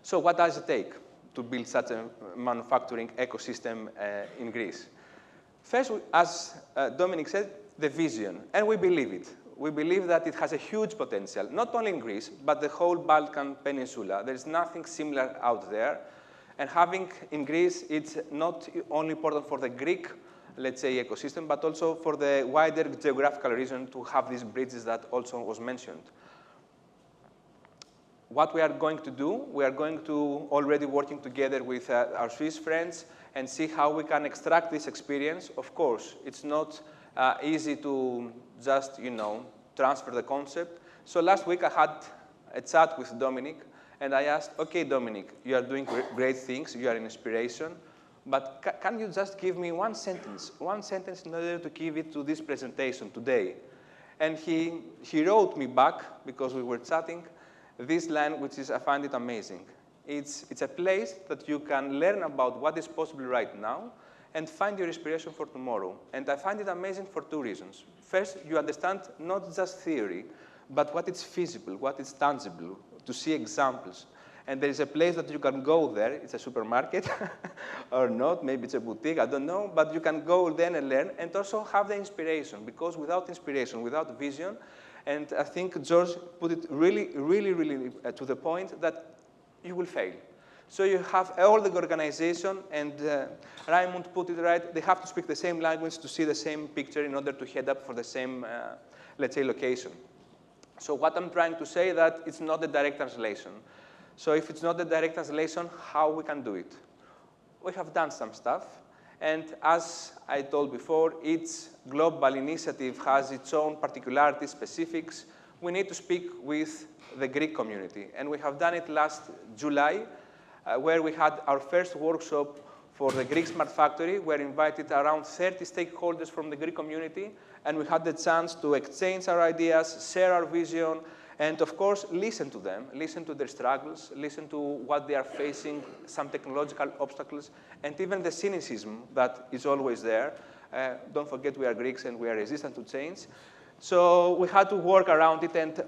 So what does it take to build such a manufacturing ecosystem in Greece? First, as Dominic said, the vision, and we believe it. we believe that it has a huge potential, not only in Greece, but the whole Balkan Peninsula. There's nothing similar out there. And having in Greece, it's not only important for the Greek, let's say, ecosystem, but also for the wider geographical region to have these bridges that also was mentioned. What we are going to do, we are going to already working together with our Swiss friends and see how we can extract this experience. Of course, it's not easy to just, transfer the concept. So last week I had a chat with Dominic, and I asked, okay, Dominic, you are doing great things, you are an inspiration, but can you just give me one sentence in order to give it to this presentation today? And he wrote me back, because we were chatting, this line, which is, I find it amazing. It's a place that you can learn about what is possible right now and find your inspiration for tomorrow. And I find it amazing for two reasons. First, you understand not just theory, but what is feasible, what is tangible, to see examples. And there is a place that you can go there. It's a supermarket or not. Maybe it's a boutique. I don't know. But you can go there and learn and also have the inspiration. Because without inspiration, without vision, and I think George put it really, really, really to the point that you will fail. So you have all the organization, and Raimund put it right. They have to speak the same language to see the same picture in order to head up for the same, let's say, location. So what I'm trying to say that it's not a direct translation. So if it's not a direct translation, how we can do it? We have done some stuff. And as I told before, each global initiative has its own particularities, specifics. We need to speak with the Greek community. And we have done it last July, where we had our first workshop for the Greek Smart Factory. We invited around 30 stakeholders from the Greek community, and we had the chance to exchange our ideas, share our vision, and of course, listen to them, listen to their struggles, listen to what they are facing, some technological obstacles, and even the cynicism that is always there. Don't forget we are Greeks and we are resistant to change. So we had to work around it, and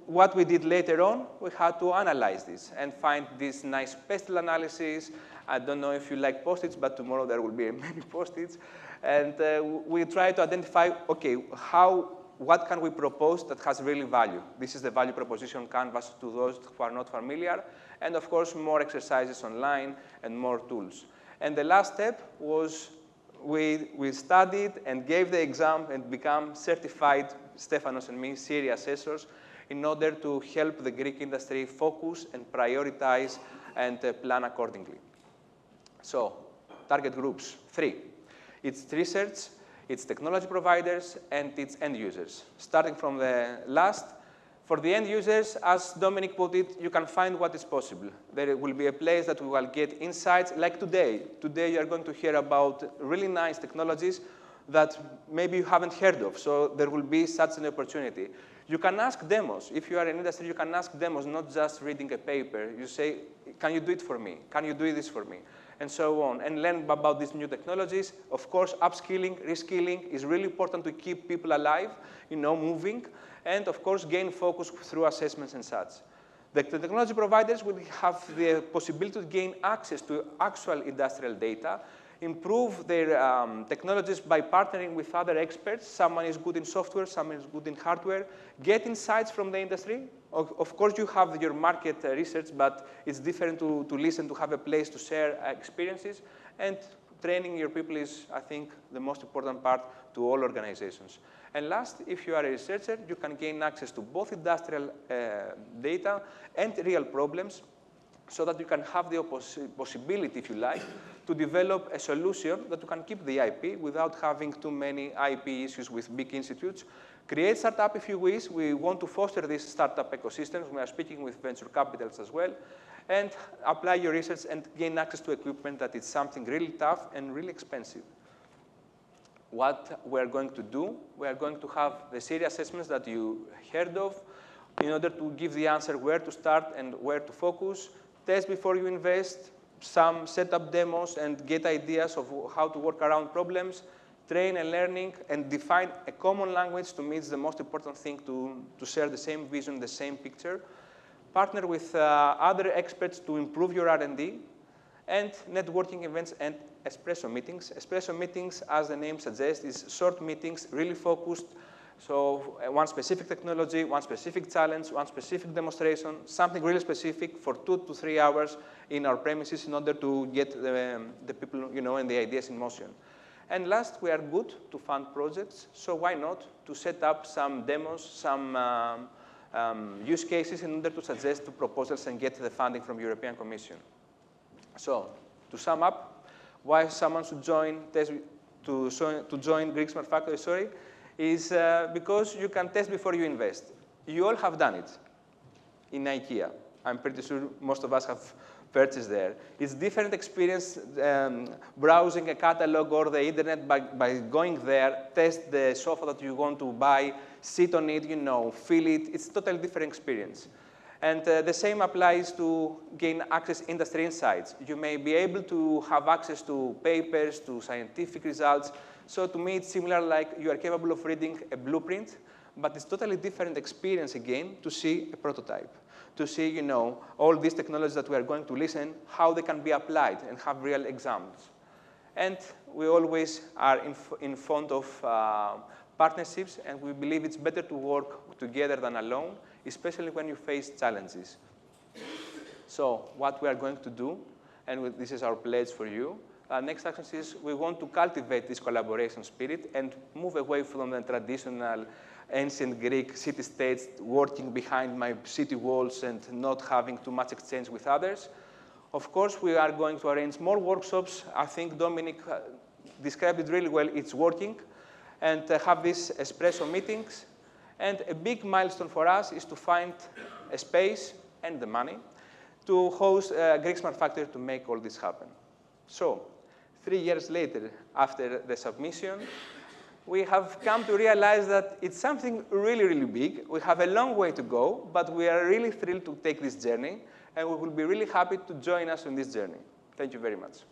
what we did later on, we had to analyze this and find this nice pestle analysis. I don't know if you like post-its, but tomorrow there will be many post-its. And we try to identify, okay, what can we propose that has really value? This is the value proposition canvas to those who are not familiar. And of course, more exercises online and more tools. And the last step was we studied and gave the exam and become certified, Stefanos and me, SIRI assessors, in order to help the Greek industry focus and prioritize and plan accordingly. So, target groups, 3. It's research, it's technology providers, and it's end users. Starting from the last, for the end users, as Dominic put it, you can find what is possible. There will be a place that we will get insights, like today. Today, you are going to hear about really nice technologies that maybe you haven't heard of, so there will be such an opportunity. You can ask demos. If you are in industry, you can ask demos, not just reading a paper. You say, can you do it for me? Can you do this for me? And so on, and learn about these new technologies. Of course, upskilling, reskilling is really important to keep people alive, moving, and of course, gain focus through assessments and such. The technology providers will have the possibility to gain access to actual industrial data, improve their technologies by partnering with other experts. Someone is good in software, someone is good in hardware. Get insights from the industry. Of course, you have your market research, but it's different to listen, to have a place to share experiences. And training your people is, I think, the most important part to all organizations. And last, if you are a researcher, you can gain access to both industrial data and real problems, so that you can have the possibility, if you like, to develop a solution that you can keep the IP without having too many IP issues with big institutes. Create startup if you wish. We want to foster these startup ecosystems. We are speaking with venture capitals as well. And apply your research and gain access to equipment that is something really tough and really expensive. What we're going to do, we are going to have the SIRI assessments that you heard of in order to give the answer where to start and where to focus. Test before you invest, some setup demos, and get ideas of how to work around problems, train and learning, and define a common language. To me, it's the most important thing to share the same vision, the same picture. Partner with other experts to improve your R&D, and networking events and espresso meetings. Espresso meetings, as the name suggests, is short meetings, really focused, So one specific technology, one specific challenge, one specific demonstration, something really specific for 2 to 3 hours in our premises in order to get the people, and the ideas in motion. And last, we are good to fund projects, so why not to set up some demos, some use cases in order to suggest to proposals and get the funding from European Commission. So to sum up, why someone should join Greek Smart Factory, is because you can test before you invest. You all have done it in IKEA. I'm pretty sure most of us have purchased there. It's different experience browsing a catalog or the internet by going there, test the sofa that you want to buy, sit on it, feel it. It's a totally different experience. And the same applies to gain access industry insights. You may be able to have access to papers, to scientific results. So to me, it's similar like you are capable of reading a blueprint, but it's totally different experience again to see a prototype, to see, all these technologies that we are going to listen, how they can be applied and have real examples. And we always are in front of partnerships, and we believe it's better to work together than alone, especially when you face challenges. So what we are going to do, and this is our pledge for you, next action is we want to cultivate this collaboration spirit and move away from the traditional ancient Greek city-states working behind my city walls and not having too much exchange with others. Of course, we are going to arrange more workshops. I think Dominic described it really well. It's working. And have these espresso meetings. And a big milestone for us is to find a space and the money to host Greek Smart Factory to make all this happen. So 3 years later, after the submission, we have come to realize that it's something really, really big. We have a long way to go, but we are really thrilled to take this journey, and we will be really happy to join us on this journey. Thank you very much.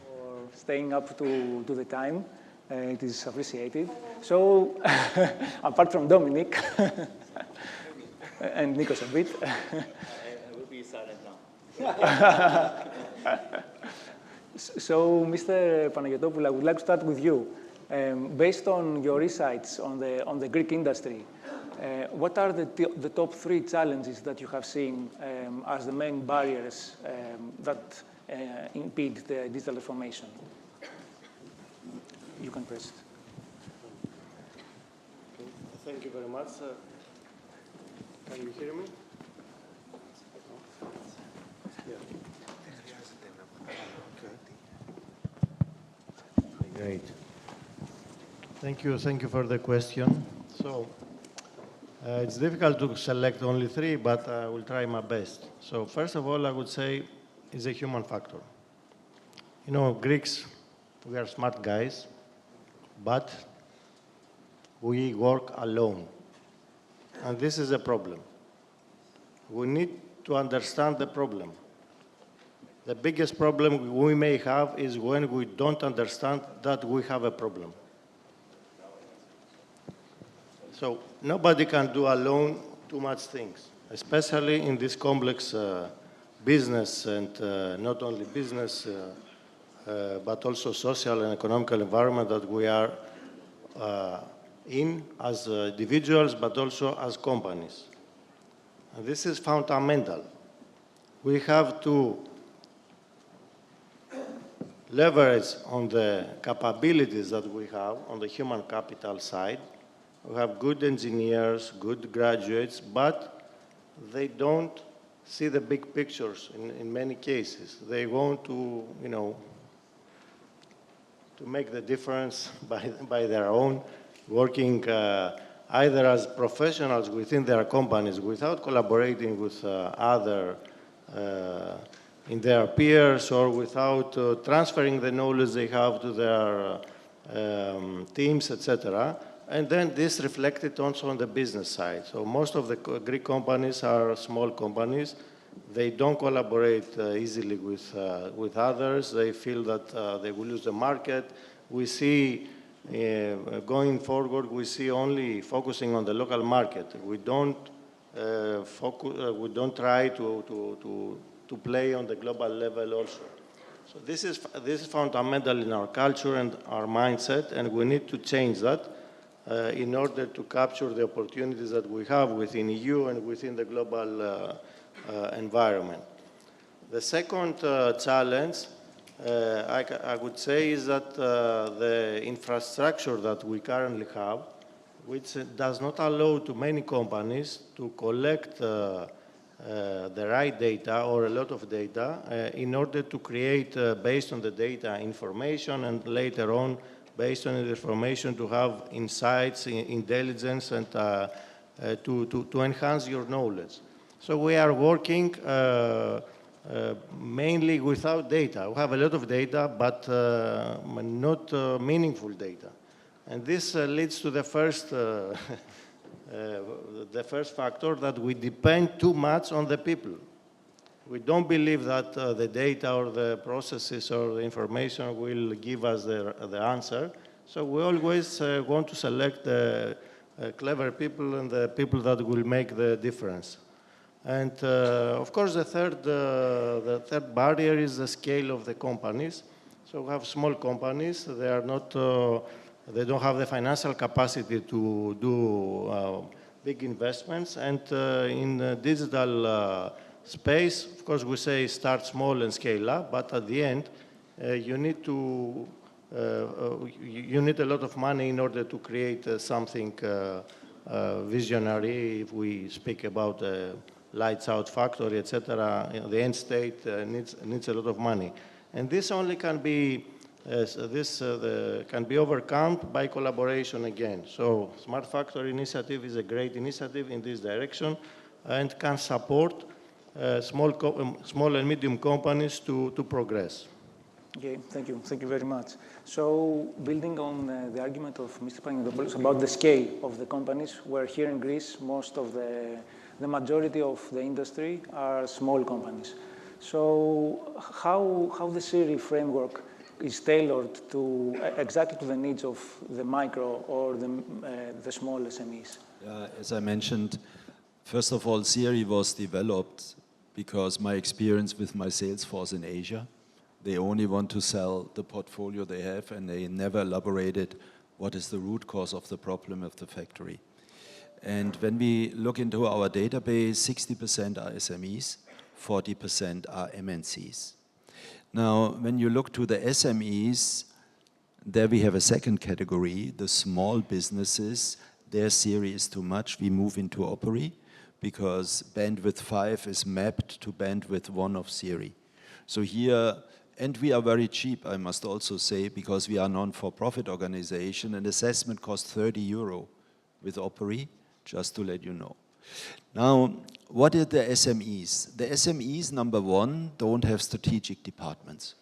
For staying up to the time, it is appreciated. So, apart from Dominic, and Nikos a bit. I will be silent now. So, Mr. Panagiotopoulos, I would like to start with you. Based on your insights on the Greek industry, what are the top 3 challenges that you have seen as the main barriers that impede the digital transformation? You can press it. Thank you very much. Can you hear me? Yeah. Okay. Great. Thank you for the question. So it's difficult to select only 3, but I will try my best. So first of all, I would say it's a human factor. Greeks, we are smart guys, but we work alone. And this is a problem. We need to understand the problem. The biggest problem we may have is when we don't understand that we have a problem. So nobody can do alone too much things, especially in this complex business and not only business, but also social and economical environment that we are in as individuals, but also as companies. And this is fundamental. We have to leverage on the capabilities that we have on the human capital side. We have good engineers, good graduates, but they don't see the big pictures in many cases. They want to, to make the difference by their own, working either as professionals within their companies without collaborating with other in their peers or without transferring the knowledge they have to their teams, etc. And then this reflected also on the business side. So most of the Greek companies are small companies. They don't collaborate easily with others. They feel that they will lose the market. We see going forward, we see only focusing on the local market. We don't we don't try to to play on the global level also. So this is fundamental in our culture and our mindset, and we need to change that in order to capture the opportunities that we have within EU and within the global environment. The second challenge, I would say, is that the infrastructure that we currently have, which does not allow to many companies to collect the right data or a lot of data in order to create, based on the data, information, and later on, based on the information, to have insights, intelligence, and to enhance your knowledge. So we are working mainly without data. We have a lot of data, but not meaningful data. And this leads to the first factor, that we depend too much on the people. We don't believe that the data or the processes or the information will give us the answer. So we always want to select the clever people and the people that will make the difference. And of course, the third barrier is the scale of the companies. So we have small companies. They are not. They don't have the financial capacity to do big investments. And in digital space, of course, we say start small and scale up. But at the end, you need to you need a lot of money in order to create something visionary. If we speak about lights out factory, etc., the end state needs a lot of money, and this only can be can be overcome by collaboration again. So Smart Factory Initiative is a great initiative in this direction and can support small and medium companies to progress. Okay, thank you. Thank you very much. So building on the argument of Mr. Panagiotopoulos about the scale of the companies, where here in Greece, most of the majority of the industry are small companies. So how the SIRI framework is tailored to exactly to the needs of the micro or the small SMEs? As I mentioned, first of all, SIRI was developed because my experience with my sales force in Asia, they only want to sell the portfolio they have, and they never elaborated what is the root cause of the problem of the factory. And when we look into our database, 60% are SMEs, 40% are MNCs. Now, when you look to the SMEs, there we have a second category, the small businesses. Their SIRI is too much. We move into OPERI because bandwidth 5 is mapped to bandwidth 1 of SIRI. So here, and we are very cheap, I must also say, because we are a non-for-profit organization, and assessment costs 30 euro with OPERI, just to let you know. Now, what are the SMEs? The SMEs, number one, don't have strategic departments.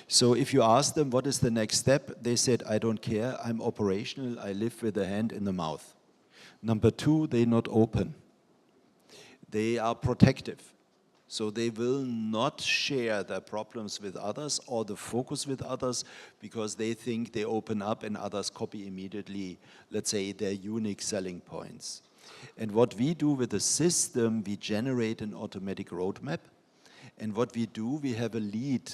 So if you ask them what is the next step, they said, I don't care, I'm operational, I live with a hand in the mouth. Number two, they're not open. They are protective. So they will not share their problems with others or the focus with others because they think they open up and others copy immediately, let's say, their unique selling points. And what we do with the system, we generate an automatic roadmap. And what we do, we have a lead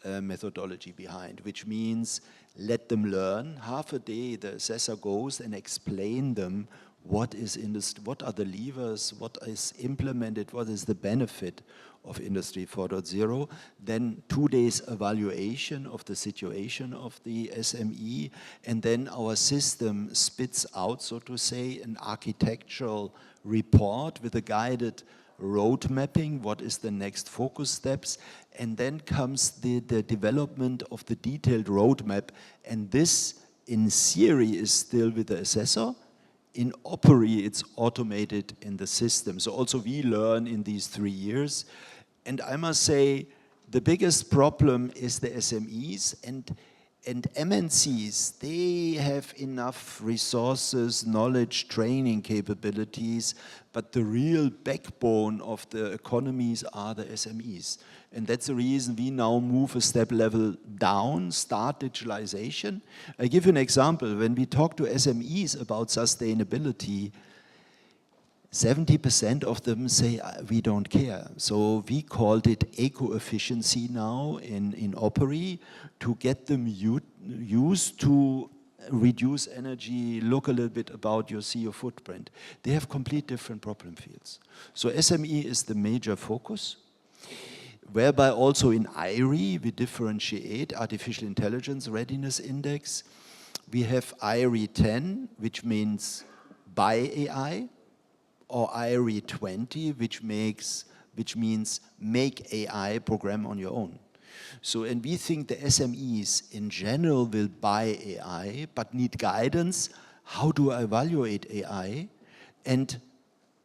methodology behind, which means let them learn. Half a day, the assessor goes and explain them what are the levers, what is implemented, what is the benefit of Industry 4.0. Then 2 days evaluation of the situation of the SME, and then our system spits out, so to say, an architectural report with a guided road mapping, what is the next focus steps, and then comes the development of the detailed roadmap, and this in SIRI is still with the assessor. In OPERI, it's automated in the system. So also we learn in these 3 years. And I must say, the biggest problem is the SMEs and MNCs. They have enough resources, knowledge, training capabilities, but the real backbone of the economies are the SMEs. And that's the reason we now move a step level down, start digitalization. I give you an example. When we talk to SMEs about sustainability, 70% of them say we don't care. So we called it eco-efficiency now in Operi to get them used to reduce energy, look a little bit about your CO footprint. They have complete different problem fields. So SME is the major focus, whereby also in IRI we differentiate Artificial Intelligence Readiness Index. We have IRI 10, which means by AI, or IRI 20, which means make AI, program on your own. So, and we think the SMEs in general will buy AI, but need guidance. How do I evaluate AI? And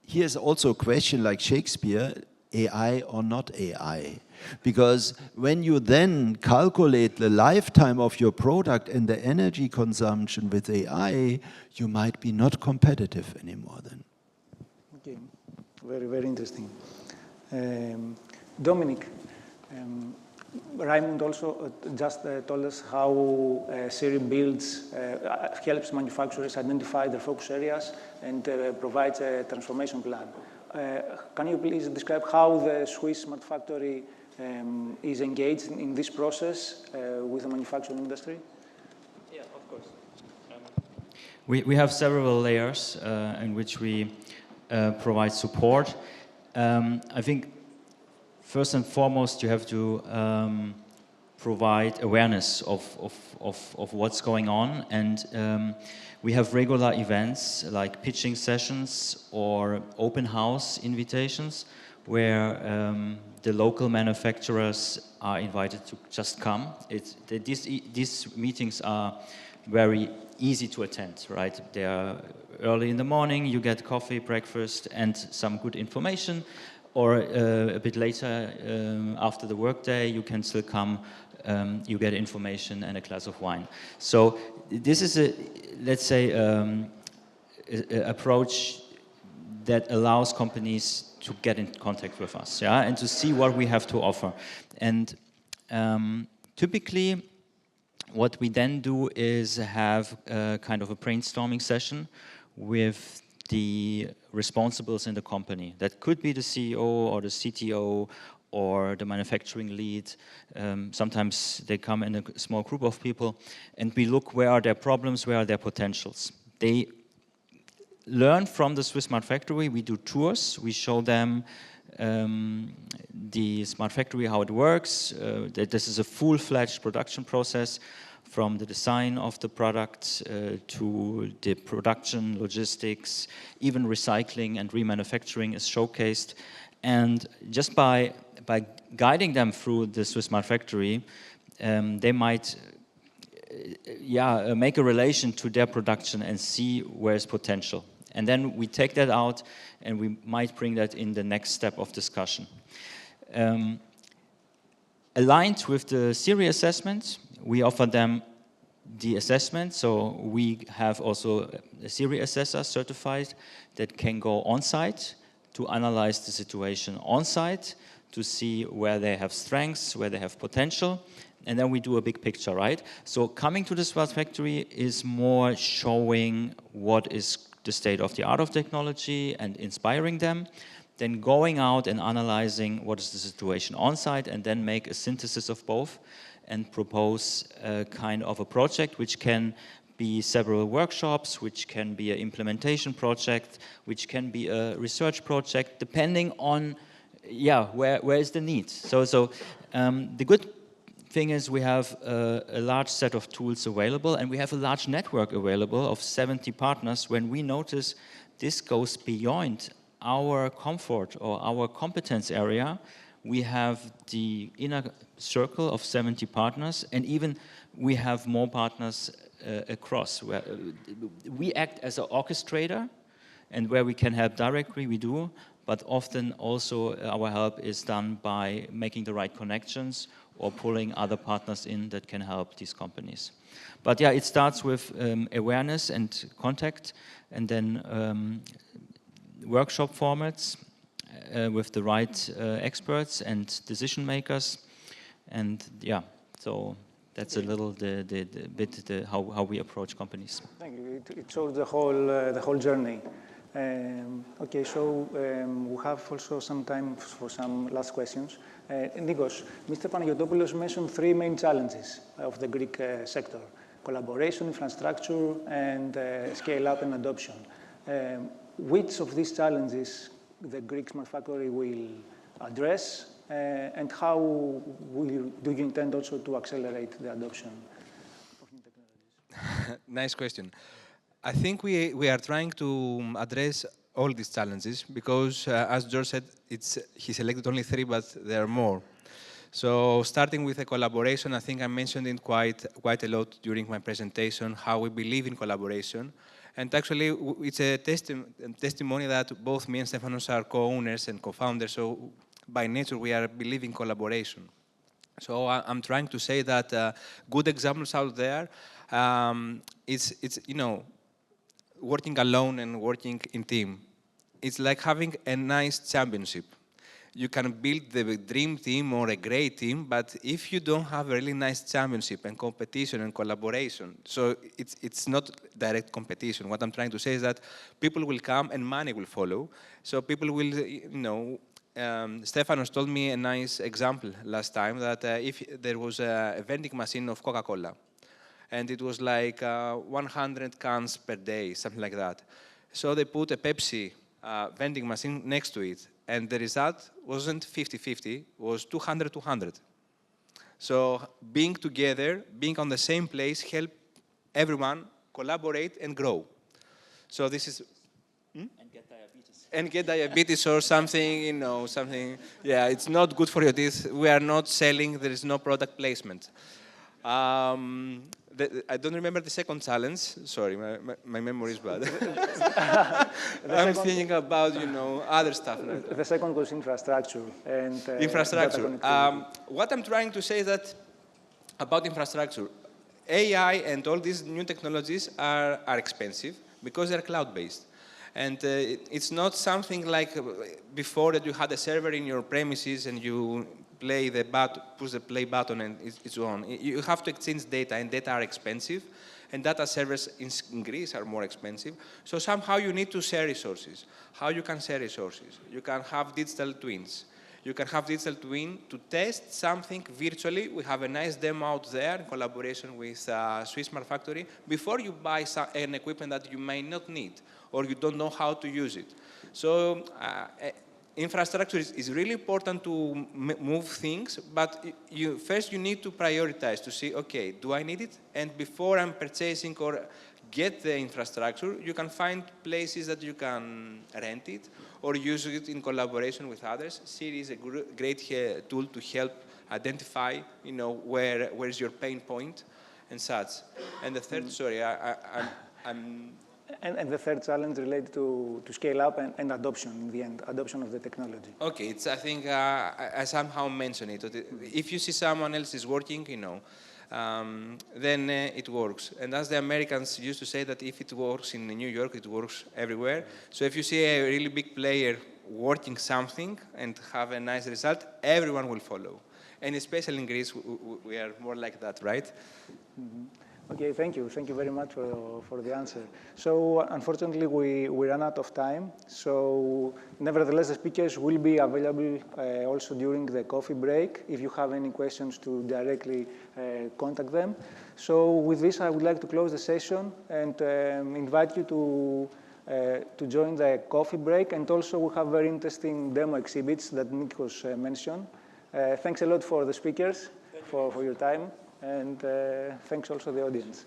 here's also a question like Shakespeare, AI or not AI? Because when you then calculate the lifetime of your product and the energy consumption with AI, you might be not competitive anymore then. Okay, very, very interesting. Dominic, Raimund also just told us how SIRI helps manufacturers identify their focus areas and provides a transformation plan. Can you please describe how the Swiss Smart Factory is engaged in this process with the manufacturing industry? Yeah, of course. We have several layers in which we provide support. I think first and foremost you have to provide awareness of what's going on, and we have regular events like pitching sessions or open house invitations where the local manufacturers are invited to just come. These meetings are very easy to attend, right? They are early in the morning, you get coffee, breakfast, and some good information, or a bit later after the workday, you can still come, you get information and a glass of wine. So this is a, let's say, approach that allows companies to get in contact with us, yeah, and to see what we have to offer. And typically, what we then do is have kind of a brainstorming session with the responsibles in the company. That could be the CEO or the CTO or the manufacturing lead. Sometimes they come in a small group of people, and we look where are their problems, where are their potentials. They learn from the Swiss Smart Factory. We do tours. We show them the Smart Factory, how it works. That this is a full-fledged production process, from the design of the product to the production, logistics, even recycling and remanufacturing is showcased. And just by guiding them through the Swiss Smart Factory, they might make a relation to their production and see where's potential. And then we take that out and we might bring that in the next step of discussion. Aligned with the SIRI assessment, we offer them the assessment. So we have also a SIRI assessor certified that can go on site to analyze the situation on site, to see where they have strengths, where they have potential, and then we do a big picture, right? So coming to the Smart Factory is more showing what is the state of the art of technology and inspiring them, then going out and analyzing what is the situation on site, and then make a synthesis of both and propose a kind of a project which can be several workshops, which can be an implementation project, which can be a research project, depending on, where is the need. So the good thing is we have a large set of tools available, and we have a large network available of 70 partners. When we notice this goes beyond our comfort or our competence area, we have the inner circle of 70 partners, and even we have more partners across. We act as an orchestrator, and where we can help directly, we do, but often also our help is done by making the right connections or pulling other partners in that can help these companies. But yeah, it starts with awareness and contact, and then workshop formats with the right experts and decision makers, and so that's a little how we approach companies. Thank you. It shows the whole journey. Okay, so we have also some time for some last questions. Nikos, Mr. Panagiotopoulos mentioned three main challenges of the Greek sector: collaboration, infrastructure, and scale-up and adoption. Which of these challenges the Greek Smart Factory will address, and how do you intend also to accelerate the adoption of new technologies? Nice question. I think we are trying to address all these challenges because, as George said, he selected only three, but there are more. So starting with the collaboration, I think I mentioned it quite a lot during my presentation, how we believe in collaboration. And actually, it's a testimony that both me and Stefanos are co-owners and co-founders, so by nature, we are believing collaboration. So I'm trying to say that good examples out there, it's you know, working alone and working in team. It's like having a nice championship. You can build the dream team or a great team, but if you don't have a really nice championship and competition and collaboration, so it's not direct competition. What I'm trying to say is that people will come and money will follow. So people will, you know, Stefanos told me a nice example last time that if there was a vending machine of Coca-Cola, and it was like 100 cans per day, something like that. So they put a Pepsi vending machine next to it, and the result wasn't 50-50, was 200-200. So being together, being on the same place, help everyone collaborate and grow. So this is... And get diabetes. And get diabetes or something, you know, something... Yeah, it's not good for your teeth. We are not selling, there is no product placement. I don't remember the second challenge. Sorry, my memory is bad. I'm thinking about, you know, other stuff. The second was infrastructure. And, infrastructure. What I'm trying to say is that about infrastructure, AI and all these new technologies are expensive because they're cloud-based. And it's not something like before that you had a server in your premises and you play the button, push the play button, and it's on. You have to exchange data, and data are expensive, and data servers in Greece are more expensive. So somehow you need to share resources. How you can share resources? You can have digital twins. You can have digital twin to test something virtually. We have a nice demo out there in collaboration with Swiss Smart Factory before you buy an equipment that you may not need or you don't know how to use it. So infrastructure is really important to move things, but first you need to prioritize to see, okay, do I need it? And before I'm purchasing or get the infrastructure, you can find places that you can rent it or use it in collaboration with others. SIRI is a great tool to help identify, you know, where's your pain point and such. And the third, sorry, And the third challenge related to scale up and adoption in the end, adoption of the technology. Okay, I think I somehow mentioned it. If you see someone else is working, you know, then it works. And as the Americans used to say that if it works in New York, it works everywhere. So if you see a really big player working something and have a nice result, everyone will follow. And especially in Greece, we are more like that, right? Mm-hmm. Okay, thank you. Thank you very much for the answer. So unfortunately, we ran out of time. So nevertheless, the speakers will be available also during the coffee break if you have any questions to directly contact them. So with this, I would like to close the session and invite you to join the coffee break. And also, we have very interesting demo exhibits that Nikos mentioned. Thanks a lot for the speakers for your time. And thanks also the audience.